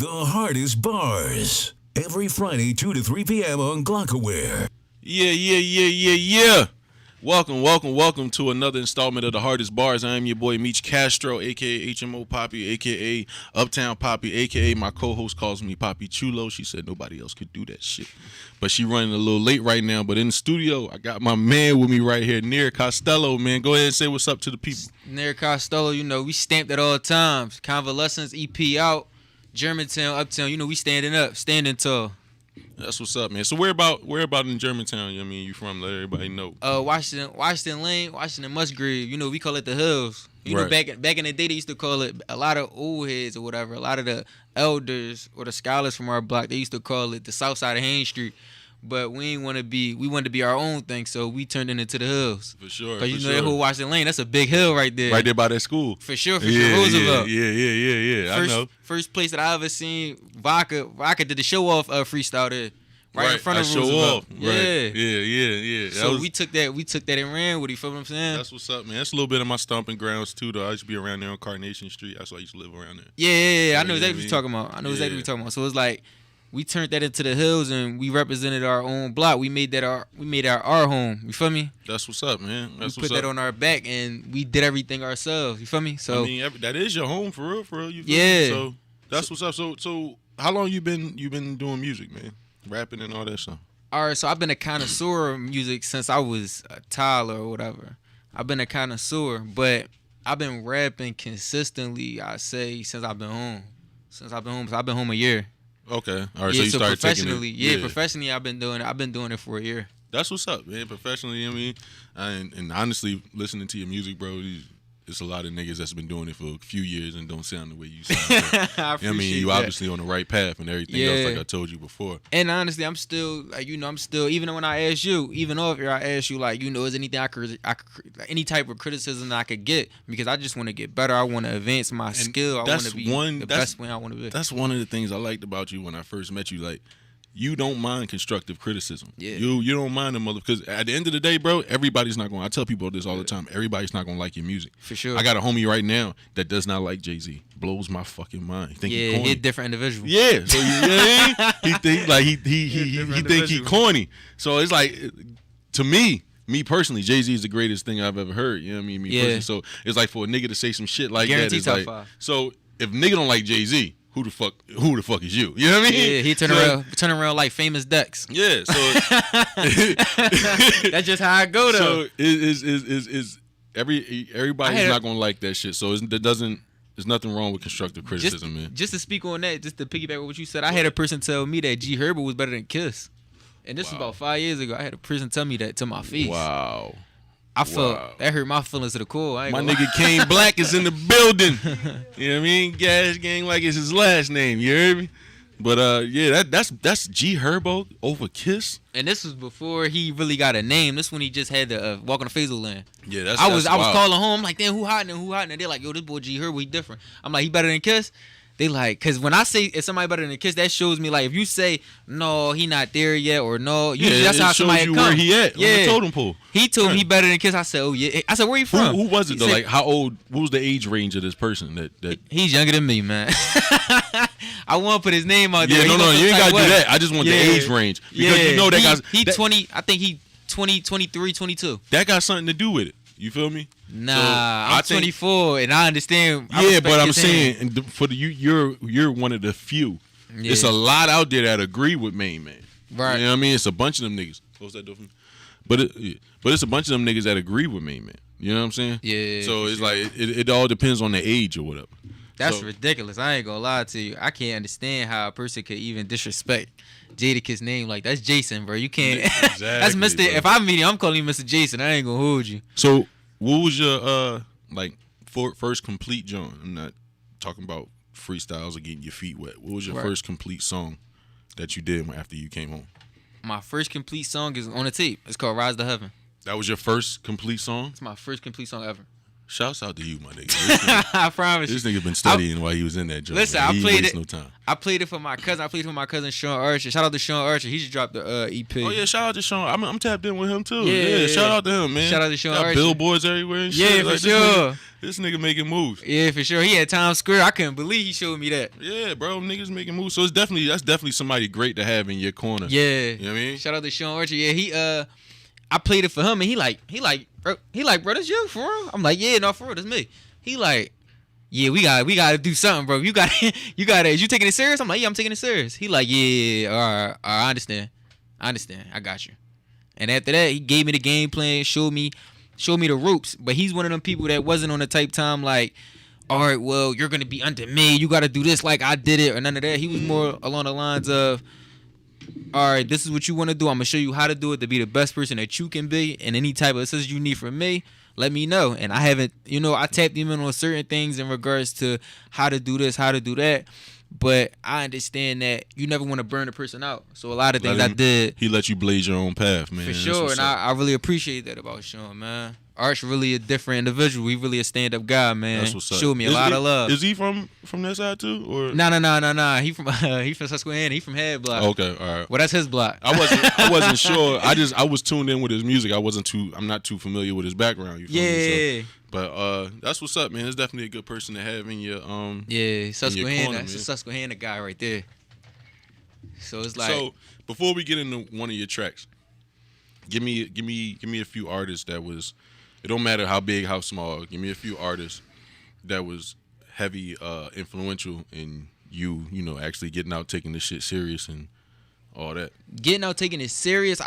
The hardest bars. Every Friday, 2 to 3 p.m. on Glockaware. Yeah. Welcome to another installment of The Hardest Bars. I am your boy, Meech Castro, a.k.a. HMO Papi, a.k.a. Uptown Papi, a.k.a. my co-host calls me Papi Chulo. She said nobody else could do that shit. But she running a little late right now. But in the studio, I got my man with me right here, Nair Costello, man. Go ahead and say what's up to the people. Nair Costello, we stamped at all times. Convalescence, EP out. Germantown, Uptown, we standing tall. That's what's up, man. So where about in Germantown? You from? Let everybody know. Washington Lane, Washington Musgrave. We call it the Hills. Right. Back in the day, they used to call it, a lot of old heads or whatever. A lot of the elders or the scholars from our block, they used to call it the South Side of Haines Street. But we wanted to be our own thing, so we turned it into the Hills. For sure. Because that whole Washington Lane, that's a big hill right there. Right there by that school. For sure. Yeah, Roosevelt. Yeah. I know. First place that I ever seen Vodka did the show off freestyle there. Right in front of Roosevelt. Yeah. Yeah. So we took that and ran with it, you feel what I'm saying? That's what's up, man. That's a little bit of my stomping grounds too, though. I used to be around there on Carnation Street. That's why I used to live around there. Yeah. I know exactly what you're talking about. So it's like we turned that into the Hills and we represented our own block. We made our home. You feel me? That's what's up, man. We put that on our back and we did everything ourselves. You feel me? So that is your home for real. You feel yeah. me? So that's what's up. So how long you been doing music, man? Rapping and all that stuff. All right, so I've been a connoisseur of music since I was a toddler or whatever. I've been a connoisseur, but I've been rapping consistently, I say, since I've been home. So I've been home a year. Okay. All right, yeah, so you started professionally, taking it. Professionally I've been doing it for a year. That's what's up, man. Professionally, and honestly, listening to your music, bro, it's a lot of niggas that's been doing it for a few years and don't sound the way you sound. So, you obviously on the right path and everything else, like I told you before. And honestly, I'm still even when I ask you, even off here, I ask you is anything I could any type of criticism that I could get, because I just want to get better. I want to advance my skill. I want to be the best way I want to be. That's one of the things I liked about you when I first met you. Like, you don't mind constructive criticism. Yeah. You don't mind them because at the end of the day, bro, everybody's not going. I tell people this all the time. Everybody's not going to like your music. For sure. I got a homie right now that does not like Jay-Z. Blows my fucking mind. He think he corny. He a different individual. Yeah. So he think like he think he corny. So it's like, to me personally, Jay-Z is the greatest thing I've ever heard. You know what I mean? Personally. So it's like for a nigga to say some shit like Guaranteed that. It's top like, 5. so if nigga don't like Jay-Z, who the fuck is you? You know what I mean? Yeah, he turn around like famous Dex. Yeah, so that's just how I go though. So is everybody's not gonna like that shit. So there's nothing wrong with constructive criticism, man. Just to speak on that, just to piggyback on what you said, I had a person tell me that G Herbo was better than Kiss, and this was about 5 years ago. I had a person tell me that to my face. Wow. I felt that hurt my feelings to the core. My nigga Kane Black is in the building. You know what I mean? Gas Gang like it's his last name. You heard me? But that's G Herbo over Kiss. And this was before he really got a name. This when he just had to walk on the Phasal land. Yeah, I was calling home. I'm like, damn, who hot? And they're like, yo, this boy G Herbo, he different. I'm like, he better than Kiss? They like, because when I say if somebody better than Kiss, that shows me, like, if you say, no, he not there yet, or no, that's how somebody shows you come. where he at on the totem pole. He told me he better than Kiss. I said, oh, yeah. I said, where you from? Who was it, though? Like, how old, what was the age range of this person? that He's younger than me, man. I want to put his name out there. Yeah, no, you ain't got to do that. I just want the age range. Because you know that guy's... He 20, I think he 20, 23, 22. That got something to do with it. You feel me? Nah, I'm 24, and I understand. But I'm saying, for you're one of the few. Yeah. It's a lot out there that agree with Main Man. Right. You know what I mean? It's a bunch of them niggas. Close that door for me. But it's a bunch of them niggas that agree with Main Man. You know what I'm saying? Yeah. So it's like it all depends on the age or whatever. That's ridiculous. I ain't gonna lie to you. I can't understand how a person could even disrespect Jadakiss name like that's Jason, bro. You can't. Exactly, that's Mr. Bro. If I meet him, I'm calling him Mr. Jason. I ain't gonna hold you. So what was your first complete joint? I'm not talking about freestyles or getting your feet wet. What was your first complete song that you did after you came home? My first complete song is on a tape. It's called Rise to Heaven. That was your first complete song? It's my first complete song ever. Shouts out to you, my nigga. I promise you. This nigga been studying while he was in that joint. Listen, man. I played it. No time. I played it for my cousin. I played it for my cousin Sean Archer. Shout out to Sean Archer. He just dropped the EP. Oh yeah, shout out to Sean. I'm tapped in with him too. Yeah, shout out to him, man. Shout out to Sean Got Archer. billboards everywhere and shit. Yeah, for sure. This nigga making moves. Yeah, for sure. He had Times Square. I couldn't believe he showed me that. Yeah, bro, niggas making moves. So that's definitely somebody great to have in your corner. Yeah. You know what I mean? Shout out to Sean Archer. Yeah, I played it for him and he like, bro, that's you for real? I'm like, yeah, no, for real, that's me. He like, yeah, we gotta do something, bro. You gotta, is you taking it serious? I'm like, yeah, I'm taking it serious. He like, yeah, all right, I understand. I got you. And after that, he gave me the game plan, showed me the ropes. But he's one of them people that wasn't on the type time like, all right, well, you're gonna be under me. You gotta do this like I did it or none of that. He was more along the lines of, all right, this is what you want to do. I'm gonna show you how to do it to be the best person that you can be. And any type of assistance you need from me, let me know. And I haven't, I tapped him in on certain things in regards to how to do this, how to do that. But I understand that you never want to burn a person out. So a lot of things I did. He let you blaze your own path, man. For sure. And I really appreciate that about Sean, man. Arch really a different individual. He really a stand-up guy, man. That's what's up. Showed me a lot of love. Is he from that side too? Or No. He from Susquehanna. He from Head Block. Okay, all right. Well, that's his block. I wasn't sure. I was tuned in with his music. I'm not too familiar with his background. You feel me? So, but that's what's up, man. It's definitely a good person to have in your Susquehanna. Corner, that's a Susquehanna guy right there. So it's like. So before we get into one of your tracks, give me a few artists that was. It don't matter how big, how small. Give me a few artists that was heavy influential in you actually getting out, taking this shit serious and all that. Getting out, taking it serious.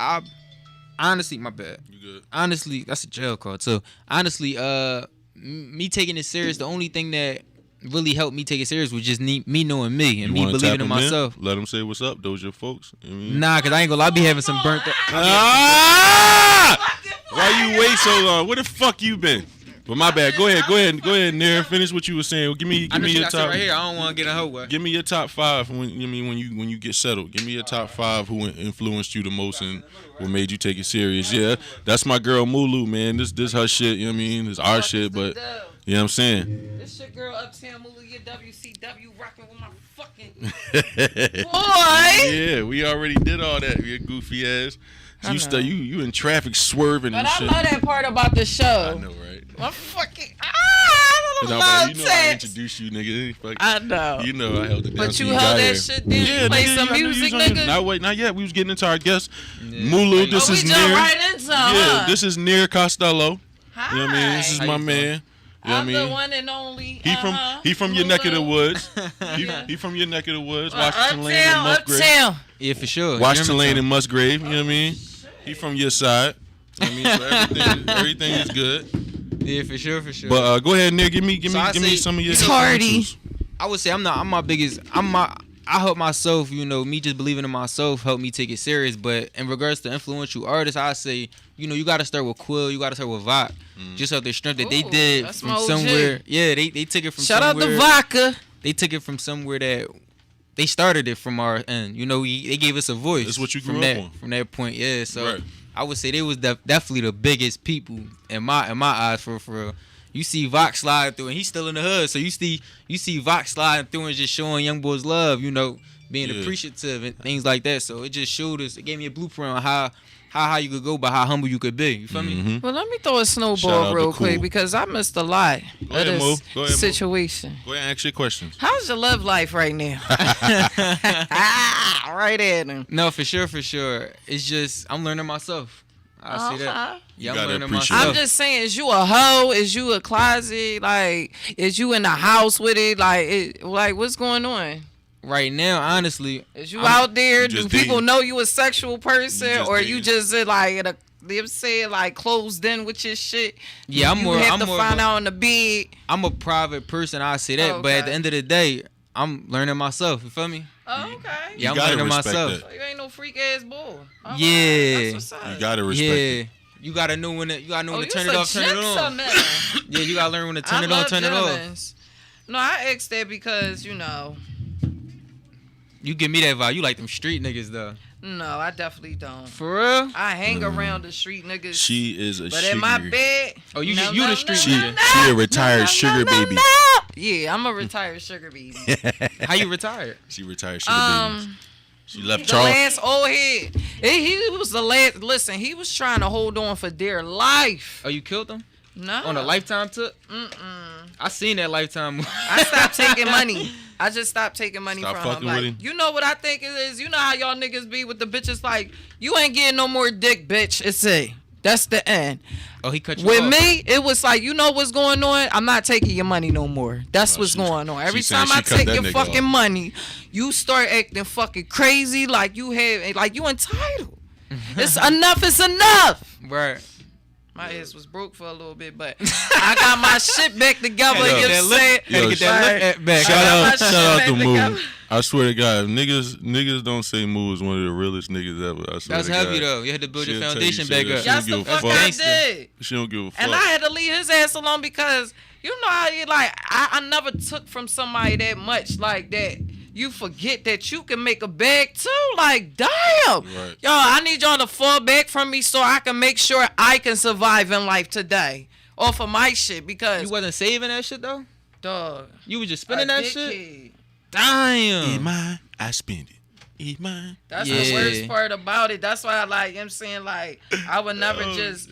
Honestly, my bad. You good? Honestly, that's a jail card. So honestly, me taking it serious, the only thing that really helped me take it serious was just me knowing me and me believing in myself. Let them say what's up. Those your folks. You know what I mean? Nah, cause I ain't gonna lie, I be having some burnt. Why you wait so long? Where the fuck you been? But my bad. Go ahead, Nair. Finish what you were saying. Give me your top. Right here. I don't want to get a hoe way. Give me your top 5 when you get settled. Give me your top 5 who influenced you the most and what made you take it serious. Yeah, that's my girl Mullu, man. This her shit. You know what I mean? This our shit, but you know what I'm saying. This shit girl Uptown Mullu, your WCW rocking with my fucking boy. Yeah, we already did all that. You goofy ass. So you in traffic swerving but and shit. But I love that part about the show. I know, right? I'm fucking I love you know I introduced you, nigga. I know. You know I held it down. But you held that shit down. Yeah, play some music, nigga. Not yet. We was getting into our guest. Mullu, this is we Nair. Right into, this is Nair Costello. Hi. You know what I mean? This is my man. You know I'm what I mean? the one and only. He from your neck of the woods. He from your neck of the woods. Washington Lane and Musgrave. Uptown. Yeah, for sure. Washington Lane and Musgrave. You know what I mean? He from your side. You know what I mean? So everything is good. Yeah, for sure. But go ahead, Nick. Give me some of your. It's hardy. I would say I help myself. Me just believing in myself helped me take it serious. But in regards to influential artists, I say you got to start with Quill. You got to start with Vok. Just out their strength that they did from somewhere. Yeah, they took it from Shout somewhere. Shout out to Vodka. They took it from somewhere that. They started it from our end. They gave us a voice. That's what you grew up on. From that point, yeah. So right. I would say they was definitely the biggest people in my eyes for real. You see Vok sliding through, and he's still in the hood. So you see Vok sliding through and just showing young boys love. Being appreciative and things like that. So it just showed us. It gave me a blueprint on how you could go, but how humble you could be. You feel me? Well, let me throw a snowball real quick because I missed a lot of this situation. Go ahead and ask your questions. How's your love life right now? Right at him. No, for sure. It's just I'm learning myself. I see that. Yeah, I'm learning myself. I'm just saying, is you a hoe? Is you a closet? Like, is you in the house with it? Like what's going on? Right now, honestly, is you out there? Do people dating. know you a sexual person, or you just like closed in with your shit? Yeah, you have to find out in the bed. I'm a private person. I say that, but at the end of the day, I'm learning myself. You feel me? Oh, okay. Yeah, I'm learning myself. So you ain't no freak ass boy. Yeah, that's what's up. You gotta respect it. You gotta know when to turn it off, turn it on. Yeah, you gotta learn when to turn it on, turn it off. No, I asked that because you give me that vibe. You like them street niggas though. No, I definitely don't. For real? I hang around the street niggas. She is a but sugar. in my bed. Oh, you the street She nigga. a retired sugar baby. Yeah, I'm a retired sugar baby. How you retired? She retired sugar baby. She left The Charles. last old head. He was the last. Listen, he was trying to hold on for dear life. Oh, you killed him? No. On a Lifetime tip? I seen that Lifetime movie. I stopped taking money. I just stopped taking money Stop from him. fucking Like, with him? you know what I think it is? You know how y'all niggas be with the bitches like, you ain't getting no more dick, bitch. It's it. That's the end. Oh, he cut you With off. me, it was like, you know what's going on? I'm not taking your money no more. That's what's going on. Every saying time I she cut take that your nigga fucking off. money, you start acting fucking crazy like you entitled. It's enough is enough. Right. My ass was broke for a little bit, but I got my shit back together. Yo. You know what I'm saying? Yo, Gotta get that lip back. Shout my out shit to back Moo. together. I swear to God, niggas don't say Moo is one of the realest niggas ever. I swear That's to heavy God. though. You had to build your She'll tell foundation you back shit up. that That's She don't the give a fuck fuck. I Gangsta. did. She don't give a fuck. And I had to leave his ass alone because you know how you like I never took from somebody that much like that. You forget that you can make a bag too. Like, damn. Right. Yo, I need y'all to fall back from me so I can make sure I can survive in life today. Off of my shit because You wasn't saving that shit though? dog. You was just spending that shit? Eat Damn. mine, I spend it. Eat mine. That's Yeah. the worst part about it. That's why I like, you know what I'm saying, like, I would never just,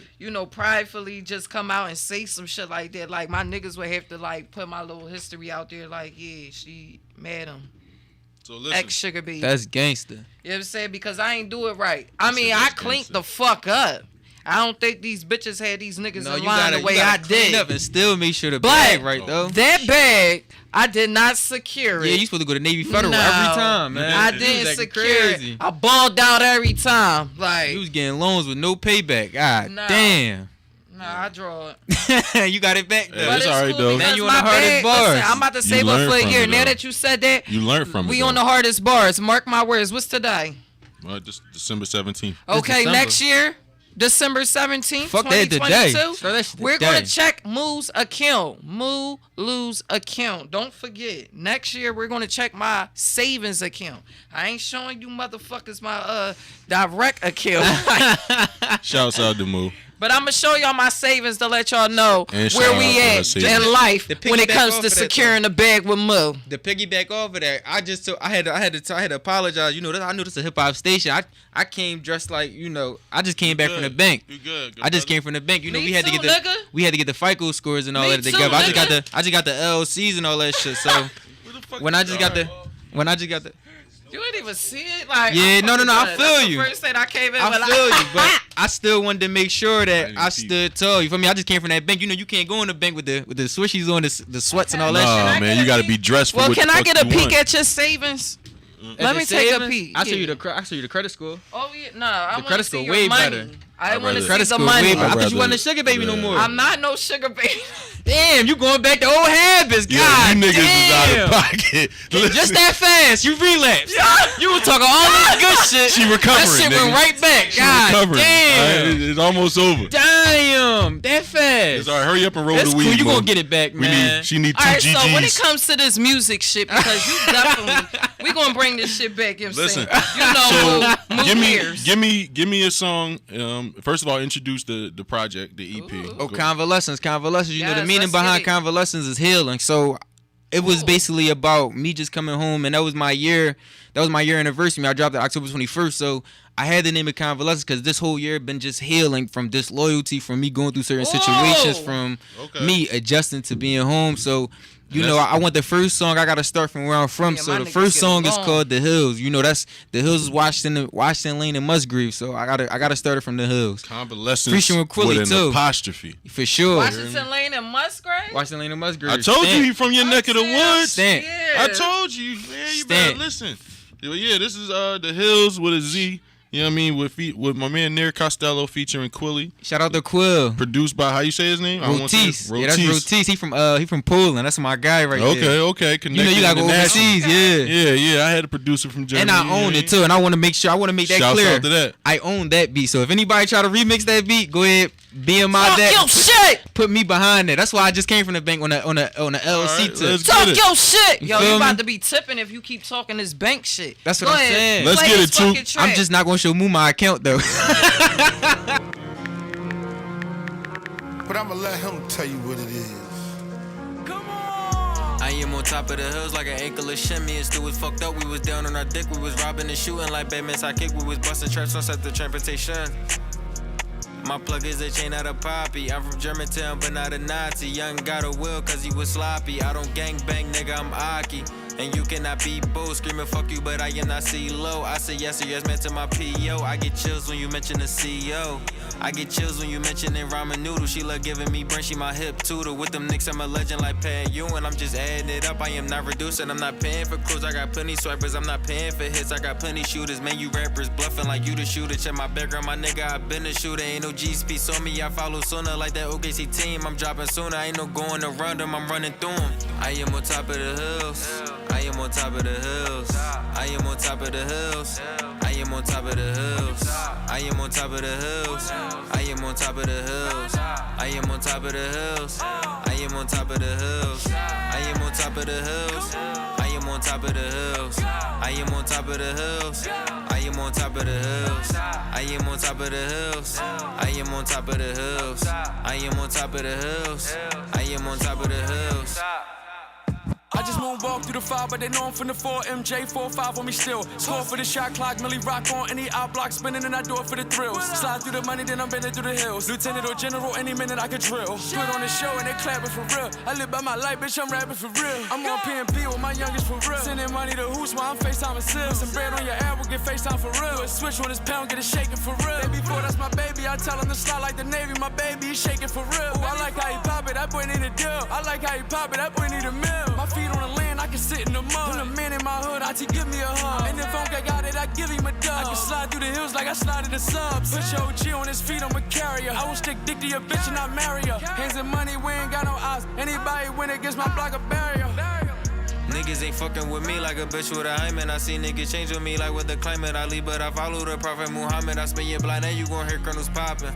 pridefully just come out and say some shit like that. Like, my niggas would have to, like, put my little history out there, like, yeah, she mad him. So listen. Ex-sugar baby. That's gangster. You know what I'm saying? Because I ain't do it right. I mean, I that's cleaned gangsta. the fuck up. I don't think these bitches had these niggas No, in you line gotta, the way you I gotta clean did. up and still make sure the But bag right though. that bag, I did not secure it. Yeah, you supposed to go to Navy Federal No, every time, man. I You was didn't acting secure crazy. it. I balled out every time. Like, You was getting loans with no payback. God No. damn. nah, I draw it. You got it back Yeah, though. that's it's all right, cool though. because Now you on my the hardest bag- bars. Listen, I'm about to save up learn for a from year. it, Now though. that you said that, You learn from it. we though. on the hardest bars. Mark my words. What's today? Well, just December 17th. Okay, December. next year, December 17th, Fuck that today. 2022. Start that shit We're today. going to check Moo's account. Moo's account. Don't forget. Next year, we're going to check my savings account. I ain't showing you motherfuckers my direct account. Shouts out to Moo. But I'm going to show y'all my savings to let y'all know And shout where out we to her at savings. in life The when it piggyback comes off to of that, securing the bag with Moo. To piggyback off of that, I had to apologize. You know, I knew this is a hip hop station. I came dressed like, I just came back from the bank. You good? I just came from the bank. You know, Me we had to too, get the nigga. we had to get the FICO scores and all Me that too, together. I nigga. just got the LCs and all that shit. So when I just got the You ain't even see it? Like, Yeah, I'm no, fucking I done. feel That's you. The first thing I came in with, I feel you, but I still wanted to make sure that didn't I see stood tall. You feel me? I just came from that bank. You know, you can't go in the bank with the swishies on, the sweats and all that Nah, shit. man, you got to be dressed for Well, what can the I fuck get a you peek want. at your savings? At Let the me take a savings, peek. I show you Yeah. the credit score. Oh yeah, no, I want to credit see score your way money. better. I I'd want to rather- see Credit the score money. way better. I thought rather- you wasn't a sugar baby no more. I'm not no sugar baby. Damn, you going back to old habits. Yeah, God you niggas is out damn. of pocket. Listen, Just that fast, you relapsed. You were talking all this good shit. She recovering, That shit nigga. went right back. She God recovering. damn. All right, it's almost over. Damn, that It's fast. all right. Hurry up and roll That's the cool. weed. You Mo. gonna get it back, We man. need. She need 2 All right, GGs. so when it comes to this music shit, because you definitely, we gonna bring this shit back. You know what I'm Listen, saying? You know, so move years. give me a song. First of all, introduce the project, the EP. Ooh. Oh, convalescence. You know, the Yes, meaning let's behind get it. convalescence is healing. So it was Ooh. basically about me just coming home, and that was my year. That was my year anniversary. I dropped it October 21st. So I had the name of convalescence because this whole year been just healing from disloyalty, from me going through certain situations, from Okay. me adjusting to being home. So. You And know, that's- I want the first song. I gotta start from where I'm from. Yeah, So my the niggas first get song is along. called "The Hills." You know, that's the Hills is Washington Lane and Musgrave. So I gotta start it from the Hills Convalescence Preaching with Quilly, an too. apostrophe. for sure. Washington Lane and Musgrave. Washington Lane and Musgrave. I told you Stamp. he from your neck of the woods. Stamp. I told you, man. You better Stamp. listen. Yeah, this is the Hills with a Z. You You know what I mean? With my man Nair Costello featuring Quilly. Shout out to Quill. Produced by, how you say his name? Rotis. Yeah, that's Rotis. He from Poland. That's my guy right there. Okay. You know you gotta go overseas. Yeah. I had a producer from Germany. And I own it too. And I want to make that Shouts clear. Out to that. I own that beat. So if anybody try to remix that beat, go ahead. BMI that. Talk your shit. Put me behind it. That's why I just came from the bank on the LLC right, tip. Talk your shit. Yo, feel you me? about to be tipping if you keep talking this bank shit. That's what Go I'm ahead. saying. Let's Play get this it, too. fucking track. I'm just not gonna show Moo my account though. But I'ma let him tell you what it is. I am on top of the hills like an ankle shimmy. And still was fucked up. We was down on our dick. We was robbing and shooting like Batman sidekick. We was busting traps on set the transportation. My plug is a chain out of Papi. I'm from Germantown, but not a Nazi. Young got a will cause he was sloppy. I don't gang bang, nigga, I'm Aki. And you cannot be bold, screaming fuck you, but I am not CeeLo. I say yes or yes, man, to my PO. I get chills when you mention the CEO. I get chills when you mention ramen noodle. She love giving me brain, she my hip tutor. With them nicks, I'm a legend like Pat Ewing. I'm just adding it up, I am not reducing. I'm not paying for crews, I got plenty swipers. I'm not paying for hits, I got plenty shooters. Man, you rappers bluffing like you the shooter. Check my background, my nigga, I been a shooter. Ain't no G-Speed on me, I follow sooner. Like that OKC team, I'm dropping sooner. Ain't no going around them, I'm running through them. I am on top of the hills. I am on top of the hills. I am on top of the hills. I am on top of the hills. I am on top of the hills. I am on top of the hills. I am on top of the hills. I am on top of the hills. I am on top of the hills. I am on top of the hills. I am on top of the hills. I am on top of the hills. I am on top of the hills. I am on top of the hills. I am on top of the hills. I am on top of the hills. I just moonwalk through the 5, but they know I'm from the 4. MJ 4-5 on me still. Score for the shot clock, Millie rock on any out block spinning, and I do it for the thrills. Slide through the money, then I'm bending through the hills. Lieutenant or general, any minute I could drill. Put on the show and they clapping for real. I live by my life, bitch, I'm rapping for real. I'm on PNP with my youngest for real. Sending money to Hoops while I'm FaceTime and Sil. Some bread on your air, we'll get FaceTime for real. A switch on this pound, get it shaking for real. Baby boy, that's my baby. I tell him to slide like the Navy. My baby, he's shaking for real. Ooh, I like how he pop it, that boy need a deal. I like how he pop it, that boy need a meal. My feet on the land, I can sit in the mud. When a man in my hood, I give me a hug. And if I got it, I give him a dub. I can slide through the hills like I slide in the subs. Put your OG on his feet, I'm a carrier. I will stick dick to your bitch and I marry her. Hands and money, we ain't got no odds. Anybody win against my block a barrier. Niggas ain't fucking with me like a bitch with a hymen. I see niggas change with me like with the climate. I leave, but I follow the Prophet Muhammad. I spin your blind and you gon' hear kernels poppin'.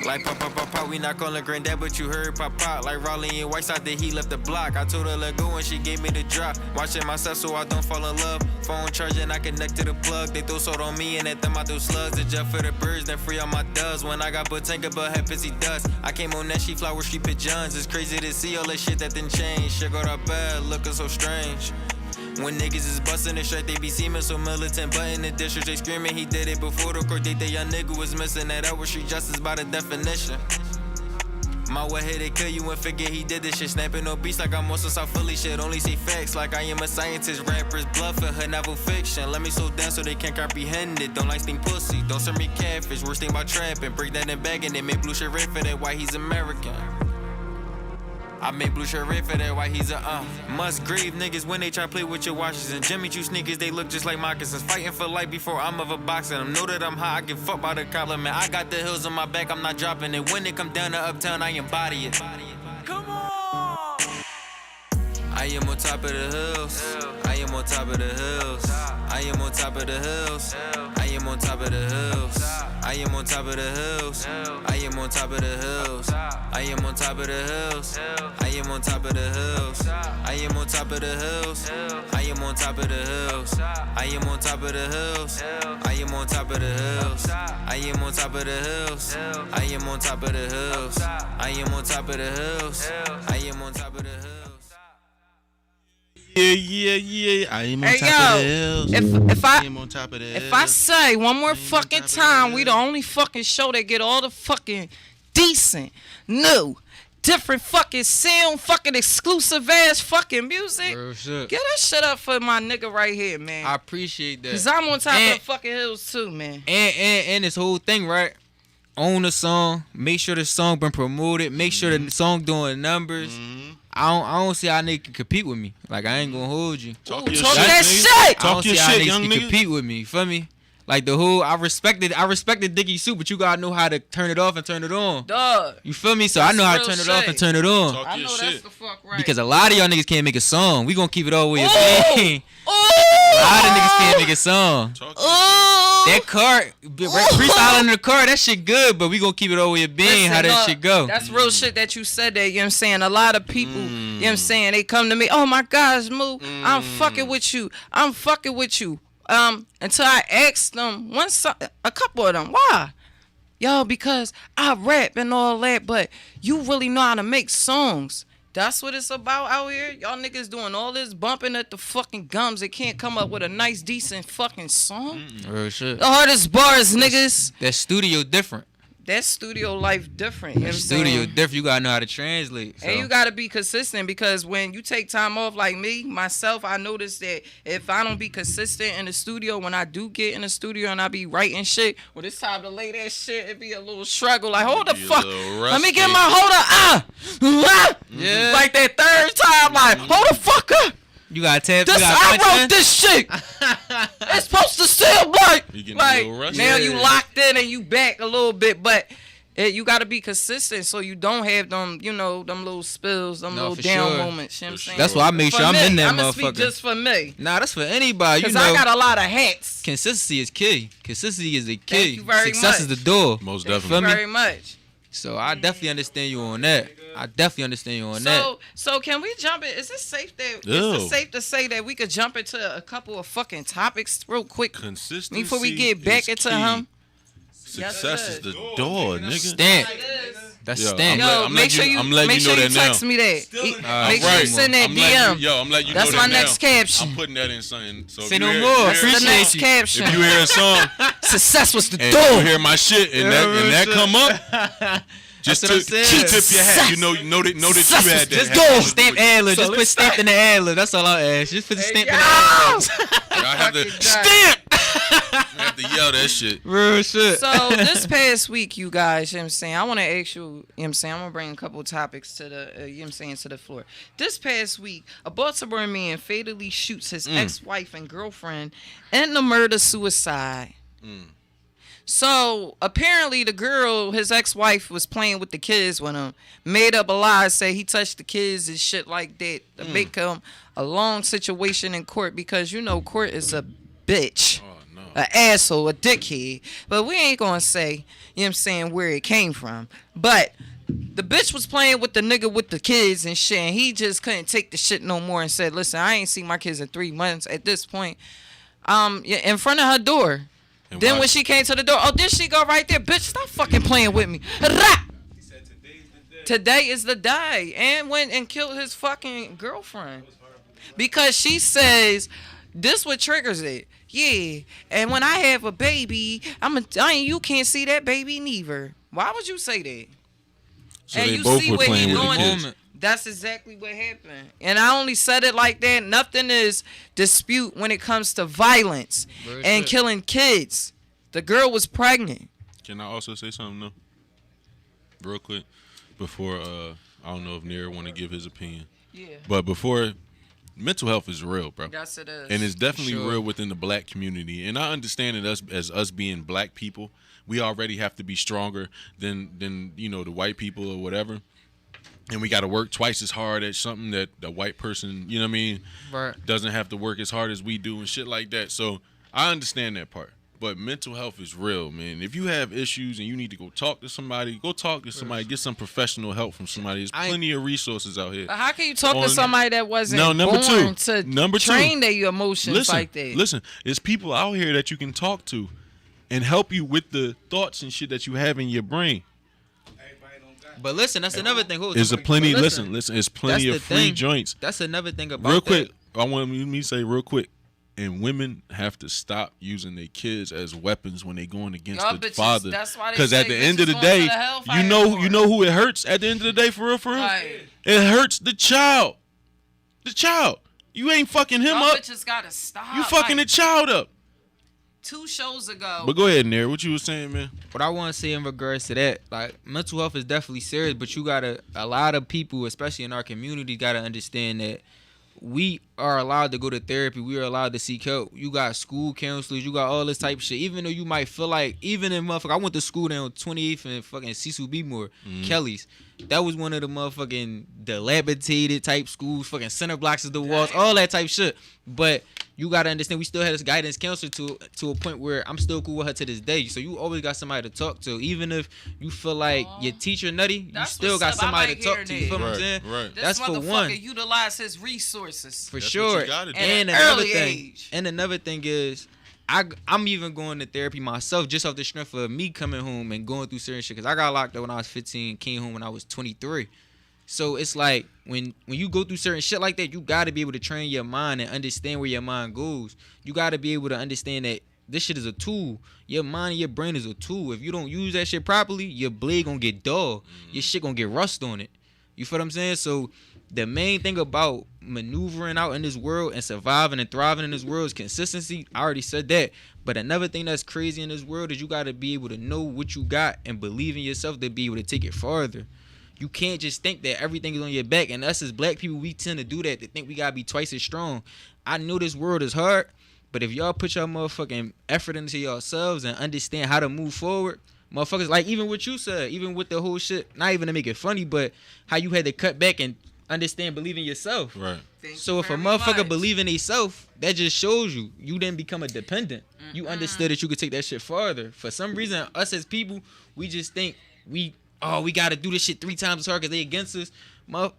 Like pop, pop, pop, pop, we not calling granddad, but you heard pop, pop. Like Raleigh and Whiteside, that he left the block. I told her let go and she gave me the drop. Watching myself so I don't fall in love. Phone charging, I connect to the plug. They throw salt on me and at them I throw slugs. The jet for the birds, then free all my doves. When I got Botanka, but had pissy dust. I came on that, she flower, she pigeons. It's crazy to see all that shit that didn't change. Shit got up bad, looking so strange. When niggas is bustin' the shirt, they be seeming so militant. But in the district, they screaming he did it before the court date. That young nigga was missing that Elwood Street justice by the definition. My way here, they kill you and forget he did this shit. Snapping no beats like I'm also South Philly shit. Only say facts like I am a scientist. Rappers bluffing, her novel fiction. Let me slow down so they can't comprehend it. Don't like steam pussy, don't serve me catfish. Worst thing about trapping, break that in bag and they make blue shirt red for that why he's American. I made blue shirt red for that, why he's a Must grieve niggas when they try play with your watches. And Jimmy Choo sneakers, they look just like moccasins. Fighting for life before I'm of a boxer. I know that I'm high, I get fucked by the compliment. I got the hills on my back, I'm not dropping it. When they come down to uptown, I embody it. Come on! I am on top of the hills. I am on top of the hills. I am on top of the hills. I am on top of the hills. I am on top of the hills. I am on top of the hills. I am on top of the hills. I am on top of the hills. I am on top of the hills. I am on top of the hills. I am on top of the hills. I am on top of the hills. I am on top of the hills. I am on top of the hills. I am on top of the hills. I am on top of the hills. Yeah. I am on Hey, top of the yo, hills. if am on top of the if hills. I say one more fucking top of the time, we the hills. only fucking show that get all the fucking decent, new, different fucking sound, fucking exclusive ass fucking music. Real shit. Get that shit up for my nigga right here, man. I appreciate that. Cause I'm on top And- of the fucking hills too, man. And this whole thing, right? Own the song. Make sure the song been promoted. Make sure the song doing numbers. I don't see how nigga can compete with me. Like I ain't gonna hold you. Talk Ooh, your talk shit, that nigga. shit. I don't Talk see your how shit, niggas young can nigga. compete with me. You feel me? Like the whole, I respected Diggy Soup, but you gotta know how to turn it off and turn it on. Dog. You feel me? So I know how to turn it off and turn it on. Talk I your know shit. that's the fuck right. Because a lot of y'all niggas can't make a song. We gonna keep it all the way up. A Oh! lot of niggas can't make a song. Talk your Oh! That card, freestyling in the car, that shit good, but we gonna keep it all the way up. Listen, How that shit go? That's real shit that you said that, you know what I'm saying? A lot of people, you know what I'm saying, they come to me, oh my gosh, Moo, I'm fucking with you. I'm fucking with you. Until I asked them, a couple of them, why? Yo, because I rap and all that, but you really know how to make songs. That's what it's about out here. Y'all niggas doing all this bumping at the fucking gums. They can't come up with a nice, decent fucking song. Real shit. The hardest bars, niggas. That studio different. That studio life different. You know what I'm Studio saying? different. You gotta know how to translate. So. And you gotta be consistent because when you take time off, like me, myself, I noticed that if I don't be consistent in the studio, when I do get in the studio and I be writing shit, when it's time to lay that shit, it be a little struggle. Like, hold the fuck. Let me get my Yeah. Like that third time, like, hold the fuck up. You gotta tap. This, I wrote this shit. It's supposed to sound like a little rusty. now you locked in and you back a little bit, but you gotta be consistent so you don't have them, you know, them little spills, them little down moments. You know what I'm saying? That's why I make sure I'm in that motherfucker. Speak just for me. Nah, that's for anybody. Cause you know, I got a lot of hats. consistency is key. Consistency is the key. Thank you very Success much. is the door. Most Thank definitely. you very much. So I definitely understand you on that. So can we jump in? Is it safe that Ew. is it safe to say that we could jump into a couple of fucking topics real quick Consistency before we get back is into key. him? Success is it the door, nigga. Stamp. That's Yo, stamp. Yo, I'm make sure you I'm letting you know that now. text me that. Make Right. sure you send that I'm letting DM. I'm letting you That's know my that next now. caption. I'm putting that in something. So Say if no you more. hear- Appreciate the next you. caption. If you hear a song Success was the and door. you hear my shit and that come up, just That's what I'm saying. tip your hat. You know that you had that. Just hat. go stamp ad-lib. Just put stamp in the ad-lib. That's all I ask. Just put the stamp in the ad-lib. I have to Fucking stamp. I have to yell that shit. Real shit. So this past week, you guys, you know what I'm saying, I want to ask you, you know what I'm saying, I'm going to bring a couple topics to the, you know what I'm saying, to the floor. This past week, a Baltimore man fatally shoots his ex-wife and girlfriend in the murder-suicide. So apparently the girl, his ex-wife, was playing with the kids with him, made up a lie, say he touched the kids and shit like that to make him a long situation in court because, you know, court is a bitch. An asshole, a dickhead. But we ain't gonna say, you know what I'm saying, where it came from. But the bitch was playing with the nigga with the kids and shit, and he just couldn't take the shit no more and said, listen, I ain't seen my kids in 3 months at this point. In front of her door. And Then why- when she came to the door, oh, there she go right there. Bitch, stop fucking playing with me. Rah! Today is the day. And went and killed his fucking girlfriend. Because she says, this what triggers it. Yeah, and when I have a baby, you can't see that baby neither. Why would you say that? So and they you both see were where playing he with the going. kids. That's exactly what happened. And I only said it like that. Nothing is dispute when it comes to violence and killing kids. The girl was pregnant. Can I also say something though? Real quick. Before I don't know if Nair want to give his opinion. Yeah. But before, mental health is real, bro. Yes, it is. And it's definitely real within the black community. And I understand that us being black people, we already have to be stronger than you know, the white people or whatever. And we got to work twice as hard at something that the white person, you know what I mean, doesn't have to work as hard as we do and shit like that. So I understand that part. But mental health is real, man. If you have issues and you need to go talk to somebody, go talk to somebody. Get some professional help from somebody. There's plenty of resources out here. But how can you talk to somebody that wasn't number born two. to train their emotions like that? Listen, it's people out here that you can talk to and help you with the thoughts and shit that you have in your brain. But listen, that's another thing. It's plenty. Listen. It's plenty of free joints. That's another thing about real quick. I want me to say real quick. And women have to stop using their kids as weapons when they going against the bitches, father. Because at the end of the day, you know who it hurts. At the end of the day, for real, Right. it hurts the child. The child. You ain't fucking him Y'all up. bitches gotta stop. You fucking the child up. 2 shows ago. But go ahead, Nair. What you was saying, man? What I want to say in regards to that, like, mental health is definitely serious, but you gotta, a lot of people, especially in our community, gotta understand that we are allowed to go to therapy. We are allowed to seek help. You got school counselors. You got all this type of shit. Even though you might feel like, even in motherfucker, I went to school down 28th and fucking Cecil B. Moore, Kelly's. That was one of the motherfucking dilapidated type schools. Fucking center blocks of the walls, all that type shit. But you gotta understand, we still had this guidance counselor to a point where I'm still cool with her to this day. So you always got somebody to talk to, even if you feel like your teacher nutty. You still got somebody to talk to. You feel what I'm saying? Right. This That's for one. Utilize his resources For sure. And another thing. And another thing is, I'm even going to therapy myself just off the strength of me coming home and going through certain shit. Because I got locked up when I was 15, came home when I was 23. So it's like when you go through certain shit like that, you got to be able to train your mind and understand where your mind goes. You got to be able to understand that this shit is a tool. Your mind and your brain is a tool. If you don't use that shit properly, your blade going to get dull. Your shit going to get rust on it. You feel what I'm saying? So the main thing about maneuvering out in this world and surviving and thriving in this world is consistency. I already said that. But another thing that's crazy in this world is you got to be able to know what you got and believe in yourself to be able to take it farther. You can't just think that everything is on your back. And us as black people, we tend to do that, to think we got to be twice as strong. I know this world is hard, but if y'all put your motherfucking effort into yourselves and understand how to move forward, motherfuckers, like even what you said, even with the whole shit, not even to make it funny, but how you had to cut back and understand, believe in yourself. Right. So if a motherfucker believe in himself, that just shows you didn't become a dependent. You understood that you could take that shit farther. For some reason, us as people, we just think we got to do this shit 3 times as hard because they against us.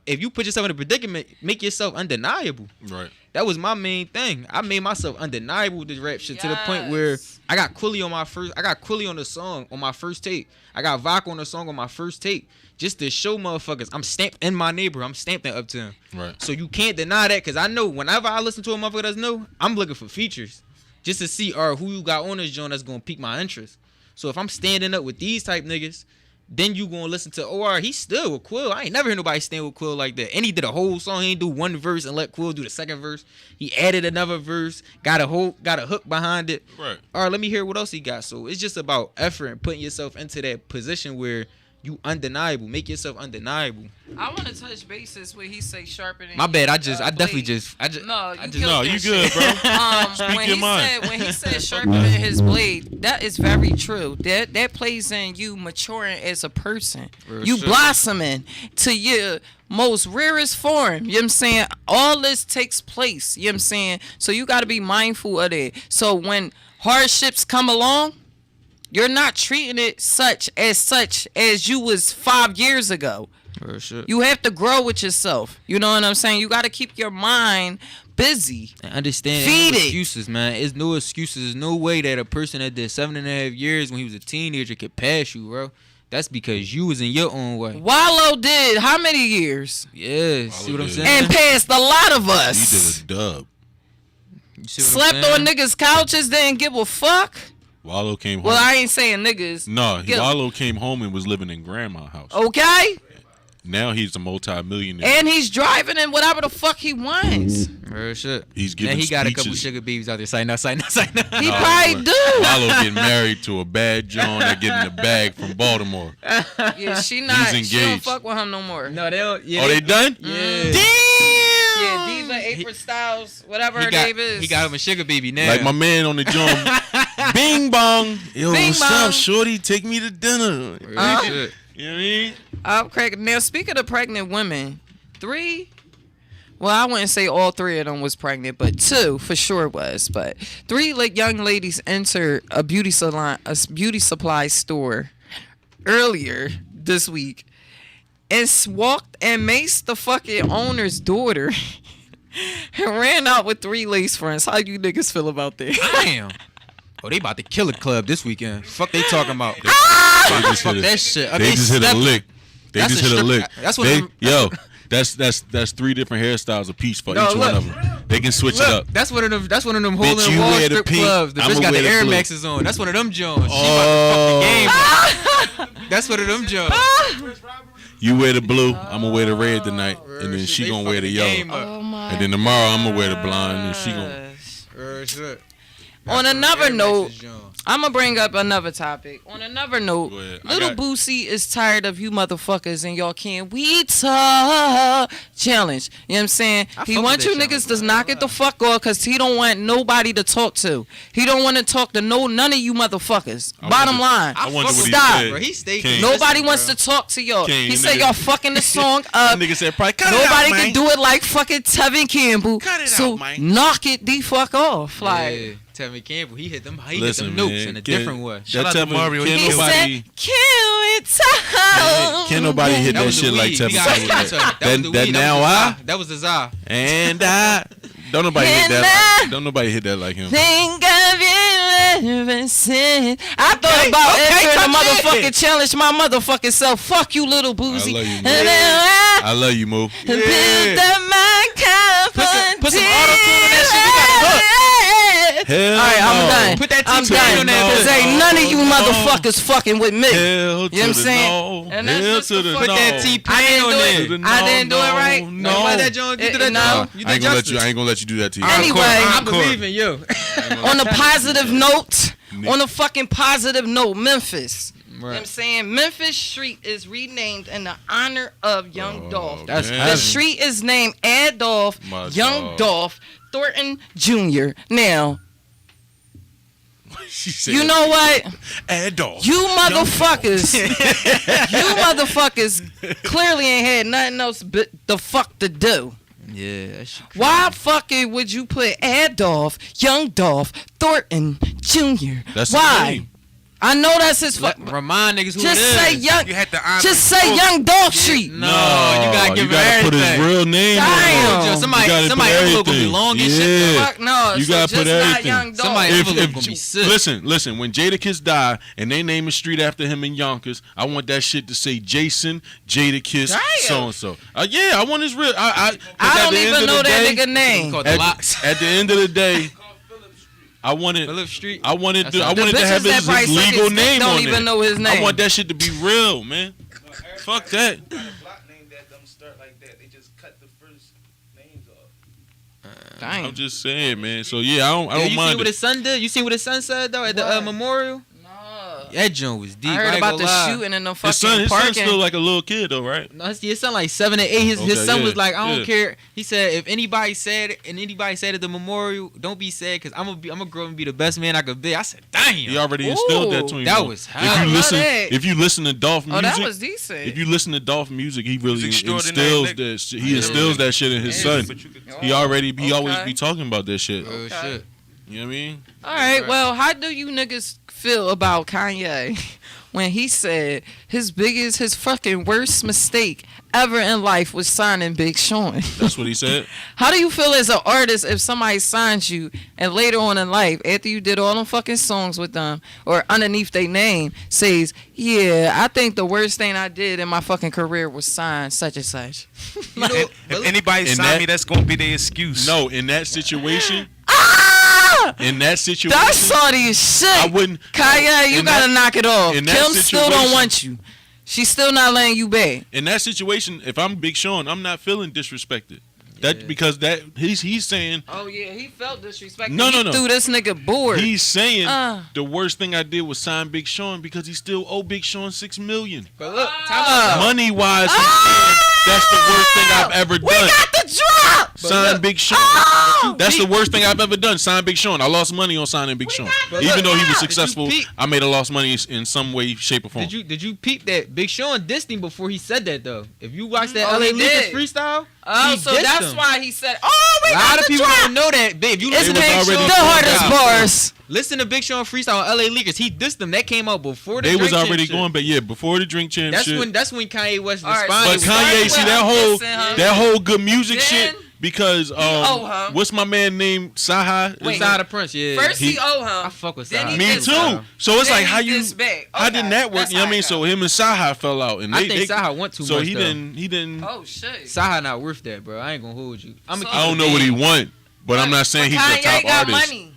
If you put yourself in a predicament, make yourself undeniable. Right. That was my main thing. I made myself undeniable with this rap shit to the point where I got Quilly on the song on my first tape. I got Vodka on the song on my first tape. Just to show motherfuckers I'm stamped in my neighbor. I'm stamped in Uptown. Right. So you can't deny that because I know whenever I listen to a motherfucker that's new, I'm looking for features. Just to see who you got on this joint that's gonna pique my interest. So if I'm standing up with these type niggas, then you gonna listen to OR. He's still with Quill. I ain't never heard nobody stand with Quill like that. And he did a whole song. He ain't do one verse and let Quill do the second verse. He added another verse, got a hook behind it. Right. All right, let me hear what else he got. So it's just about effort and putting yourself into that position where you undeniable. Make yourself undeniable. I want to touch bases where he say sharpening. My bad. I blade. definitely just. No, you good, bro. Speak your mind. When he said sharpening his blade, that is very true. That plays in you maturing as a person. You blossoming to your most rarest form. You know what I'm saying? All this takes place. You know what I'm saying? So you got to be mindful of that. So when hardships come along, you're not treating it such as you was 5 years ago. You have to grow with yourself. You know what I'm saying? You got to keep your mind busy. And understand. Feed no it. excuses, man. It's no excuses. There's no way that a person that did 7.5 years when he was a teenager could pass you, bro. That's because you was in your own way. Wallow did how many years? Yeah, see what I'm saying? And passed a lot of us. He did a dub. Slept on niggas' couches, didn't give a fuck. Wallow came home. Well, I ain't saying niggas. No, Wallow came home and was living in grandma's house. Okay. Now he's a multi-millionaire. And he's driving in whatever the fuck he wants. Real shit. He's giving he got speeches. a couple sugar babies out there. Sign up. He probably do. Wallow getting married to a bad Joan that get in the bag from Baltimore. Yeah, she not. He's She don't engaged. fuck with him no more. No, they don't. Yeah, Oh, they done? Yeah. Damn! Yeah, Diva, April Styles, whatever her name is. He got him a sugar baby now. Like my man on the joint. Bing bong. Yo, Bing what's bong. up, shorty? Take me to dinner. Real shit. You know what I mean? I'm cracking. Now, speaking of pregnant women, 3, well, I wouldn't say all 3 of them was pregnant, but 2 for sure was. But 3 young ladies entered a beauty supply store earlier this week and walked and maced the fucking owner's daughter and ran out with 3 lace fronts. How you niggas feel about that? Damn. Oh, they about to kill a club this weekend. Fuck they talking about. They just Fuck hit that shit. They just hit a lick. They That's just a hit a strip- lick. that's what That's 3 different hairstyles a piece for No, each one look. of them. They can switch it Look, up. that's one of them hole Bitch, in you the wall wear the strip pink, clubs. The I'ma bitch got the wear the Air blue. Maxes on. That's one of them Jones. She about to fuck the game up. That's one of them Jones. You wear the blue, I'm gonna wear the red tonight, and then she gonna wear the yellow. Oh my And then tomorrow I'm gonna wear the blonde, and she gonna. Shit. On another note, I'm gonna bring up another topic. On another note, Little Boosie is tired of you motherfuckers and y'all can't we talk challenge. You know what I'm saying? He wants you niggas to knock it the fuck off because he don't want nobody to talk to. He don't want to talk to none of you motherfuckers. Bottom line, stop. Nobody wants to talk to y'all. He said y'all fucking the song up. Nigga said probably cut nobody it out, can do it like fucking Tevin Campbell. So knock it the fuck off. Like Tevin Campbell, he hit them notes in a different way. Shout out to Mario. He said, "Can we talk?" Can't nobody hit that shit like Tevin Campbell. That now I. That was the Zah. And I. Don't nobody hit that. Don't nobody hit that like him. Think of you ever since. I thought about entering the motherfucking challenge my motherfucking self. Fuck you, Little Boosie. I love you, Mo. Build up my confidence. Put some auto-tune on that shit. We got a hook. Hell all right, I'm done. Put that I'm done. on that. Cause ain't none of you motherfuckers fucking with me. Hell to you know what I'm the saying? no. And that's Hell just to the Put that T-Pain on there. I didn't do it right. No. You that John? You did that, no. You I did ain't gonna let you do that to you. Anyway, I believe in you. On a positive note, on a fucking positive note, Memphis. You know what I'm saying? Memphis Street is renamed in the honor of Young Dolph. The street is named Adolph Young Dolph Thornton Jr. Now, you know what? Adolph. You motherfuckers, clearly ain't had nothing else but the fuck to do. Yeah. Why fucking would you put Adolph Young Dolph Thornton Jr.? That's why? I know that's his fuck. Remind niggas who just it is. say young. You had to honor just say Young Dolph Street. No, you gotta give him everything. Put his real name Damn. on it. Somebody envelope gonna be long as shit. Fuck no. You so gotta put just not everything. Young Dolph. Somebody envelope gonna be sick. Listen. When Jadakiss died and they name a street after him in Yonkers, I want that shit to say Jason Jadakiss so and so. Yeah, I want his real. I don't even know that nigga name. At the end of the day. I wanted Phillip Street. I wanted to have his legal name on it. Don't even know his name. I want that shit to be real, man. Fuck that. Block name that don't start like that. They just cut the first names off. Dang. I'm just saying, man. So yeah, I don't You mind seen what his son did? You seen what his son said though at the memorial? That joint was deep. I heard about the shooting in the fucking his parking. son's still like a little kid though, right? No, his son like 7 or 8. His son was like, I don't care. He said, if anybody said it, and anybody said at the memorial, don't be sad because I'm gonna grow and be the best man I could be. I said, damn. He already instilled that to him. That was if you listen to Dolph music, that was decent. If you listen to Dolph music, he really instills that. He instills that shit in his son. He always be talking about that shit. Real shit. You know what I mean? All right. Well, how do you niggas feel about Kanye when he said his fucking worst mistake ever in life was signing Big Sean? That's what he said. How do you feel as an artist if somebody signs you and later on in life, after you did all them fucking songs with them or underneath their name, says, yeah, I think the worst thing I did in my fucking career was sign such and such? If anybody sign me, that's gonna be their excuse. No, in that situation. In that situation, that's salty as shit. I wouldn't. Kanye, you gotta knock it off. Kim still don't want you. She's still not letting you back. In that situation, if I'm Big Sean, I'm not feeling disrespected. That because that he's saying. Oh yeah, he felt disrespected. No. He threw this nigga bored. He's saying the worst thing I did was sign Big Sean because he still owe Big Sean $6 million. But look, money wise, that's the worst thing I've ever done. We got the drop. Sign Big Sean. That's the worst thing I've ever done. Sign Big Sean. I lost money on signing Big Sean. Even though he was successful, I made a lost money in some way, shape, or form. Did you peep that Big Sean dissed him before he said that though? If you watch that LA Lakers freestyle, so that's why he said, we a lot of people don't know that. Babe, you listen to Big Sean, the hardest bars. Listen to Big Sean freestyle on LA Lakers. He dissed them. That came out before the They Drink was already Championship. going, but yeah, before the Drink Championship. That's when Kanye West All right, responded. But Kanye, see that whole good music shit. Because what's my man named Saha? Saha the Prince, yeah. First he owe him. I fuck with Saha. Me too. So it's like how didn't that work? That's you know what I mean? So him and Saha fell out, and I think Saha went too much. So he didn't. Oh shit. Saha not worth that, bro. I ain't gonna hold you. I don't know what he want, but I'm not saying he's the top artist. Money.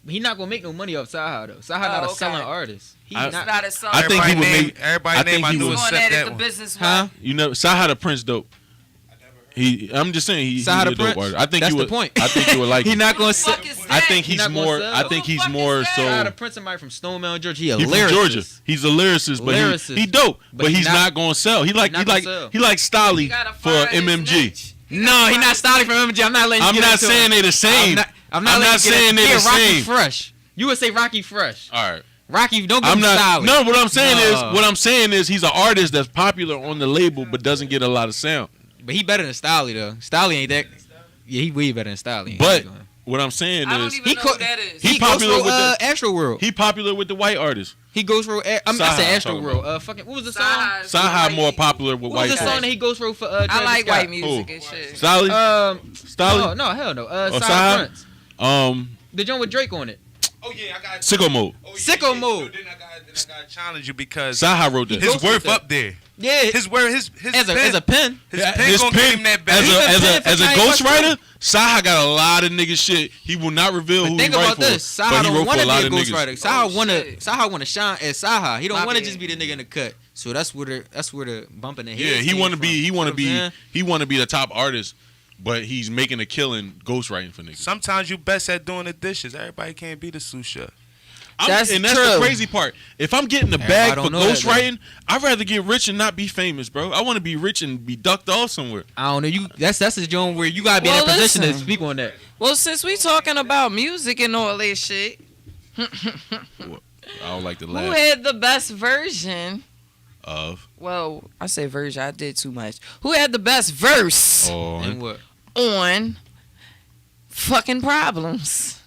He not gonna make no money off Saha though. Saha not a selling artist. He's not a selling. I think he would make. Everybody name I knew going except at it that the one. business You know, Saha the Prince dope. I'm just saying he's Side a of dope Prince? artist. I think That's you the would. point. I think you would like. He him. not gonna sell. I think He he's not gonna more. sell. I think he's more so. Side of Prince, somebody from Stone Mountain, Georgia. He a He's lyricist. from Georgia. He's a lyricist, but he dope. But he's not gonna sell. He like Stolly for MMG. No, he not styling from MMG. I'm not letting you I'm get not into saying it. they the same. I'm not saying they the Rocky same. Fresh. You would say Rocky Fresh. All right. Rocky, don't get I'm him not. styling. No, what I'm saying is he's an artist that's popular on the label, but doesn't get a lot of sound. But he better than Stolly though. Stolly ain't that. Yeah, he way better than Stolly. But what I'm saying I don't is even know who that is. he popular with the Astro World. He popular with the white artists. He goes for. I said Astro talking World. Fucking. What was the song? Saha more popular with What white was the song folks. that he goes for? I Travis like Scott? white music and shit. Stolly? Stolly? No, hell no. Saha? Prince. The joint with Drake on it. Oh yeah, I got Sicko Mode. Sicko Mode. Then I gotta challenge you because Saha wrote that. his worth up there. Yeah. His word, his as a pen. His pen gonna give him that back. As a ghostwriter, Saha got a lot of nigga shit. He will not reveal who he think write about for. this. But Saha he don't wrote want for to a be a lot of niggas. ghostwriter. Saha wanna shine as Saha. He don't My want to bad. just be the nigga in the cut. So that's where the bumping the head. Yeah, he want to be the top artist, but he's making a killing ghostwriting for niggas. Sometimes you best at doing the dishes. Everybody can't be the sous chef. That's true. the crazy part. If I'm getting a bag for don't know that, ghostwriting, I'd rather get rich and not be famous, bro. I want to be rich and be ducked off somewhere. I don't know. That's the joint where you gotta be in a position to speak on that. Well, since we talking about music and all that shit, I don't like to who laugh. had the best version? Of Well, I say version. I did too much. Who had the best verse And what? on fucking Problems?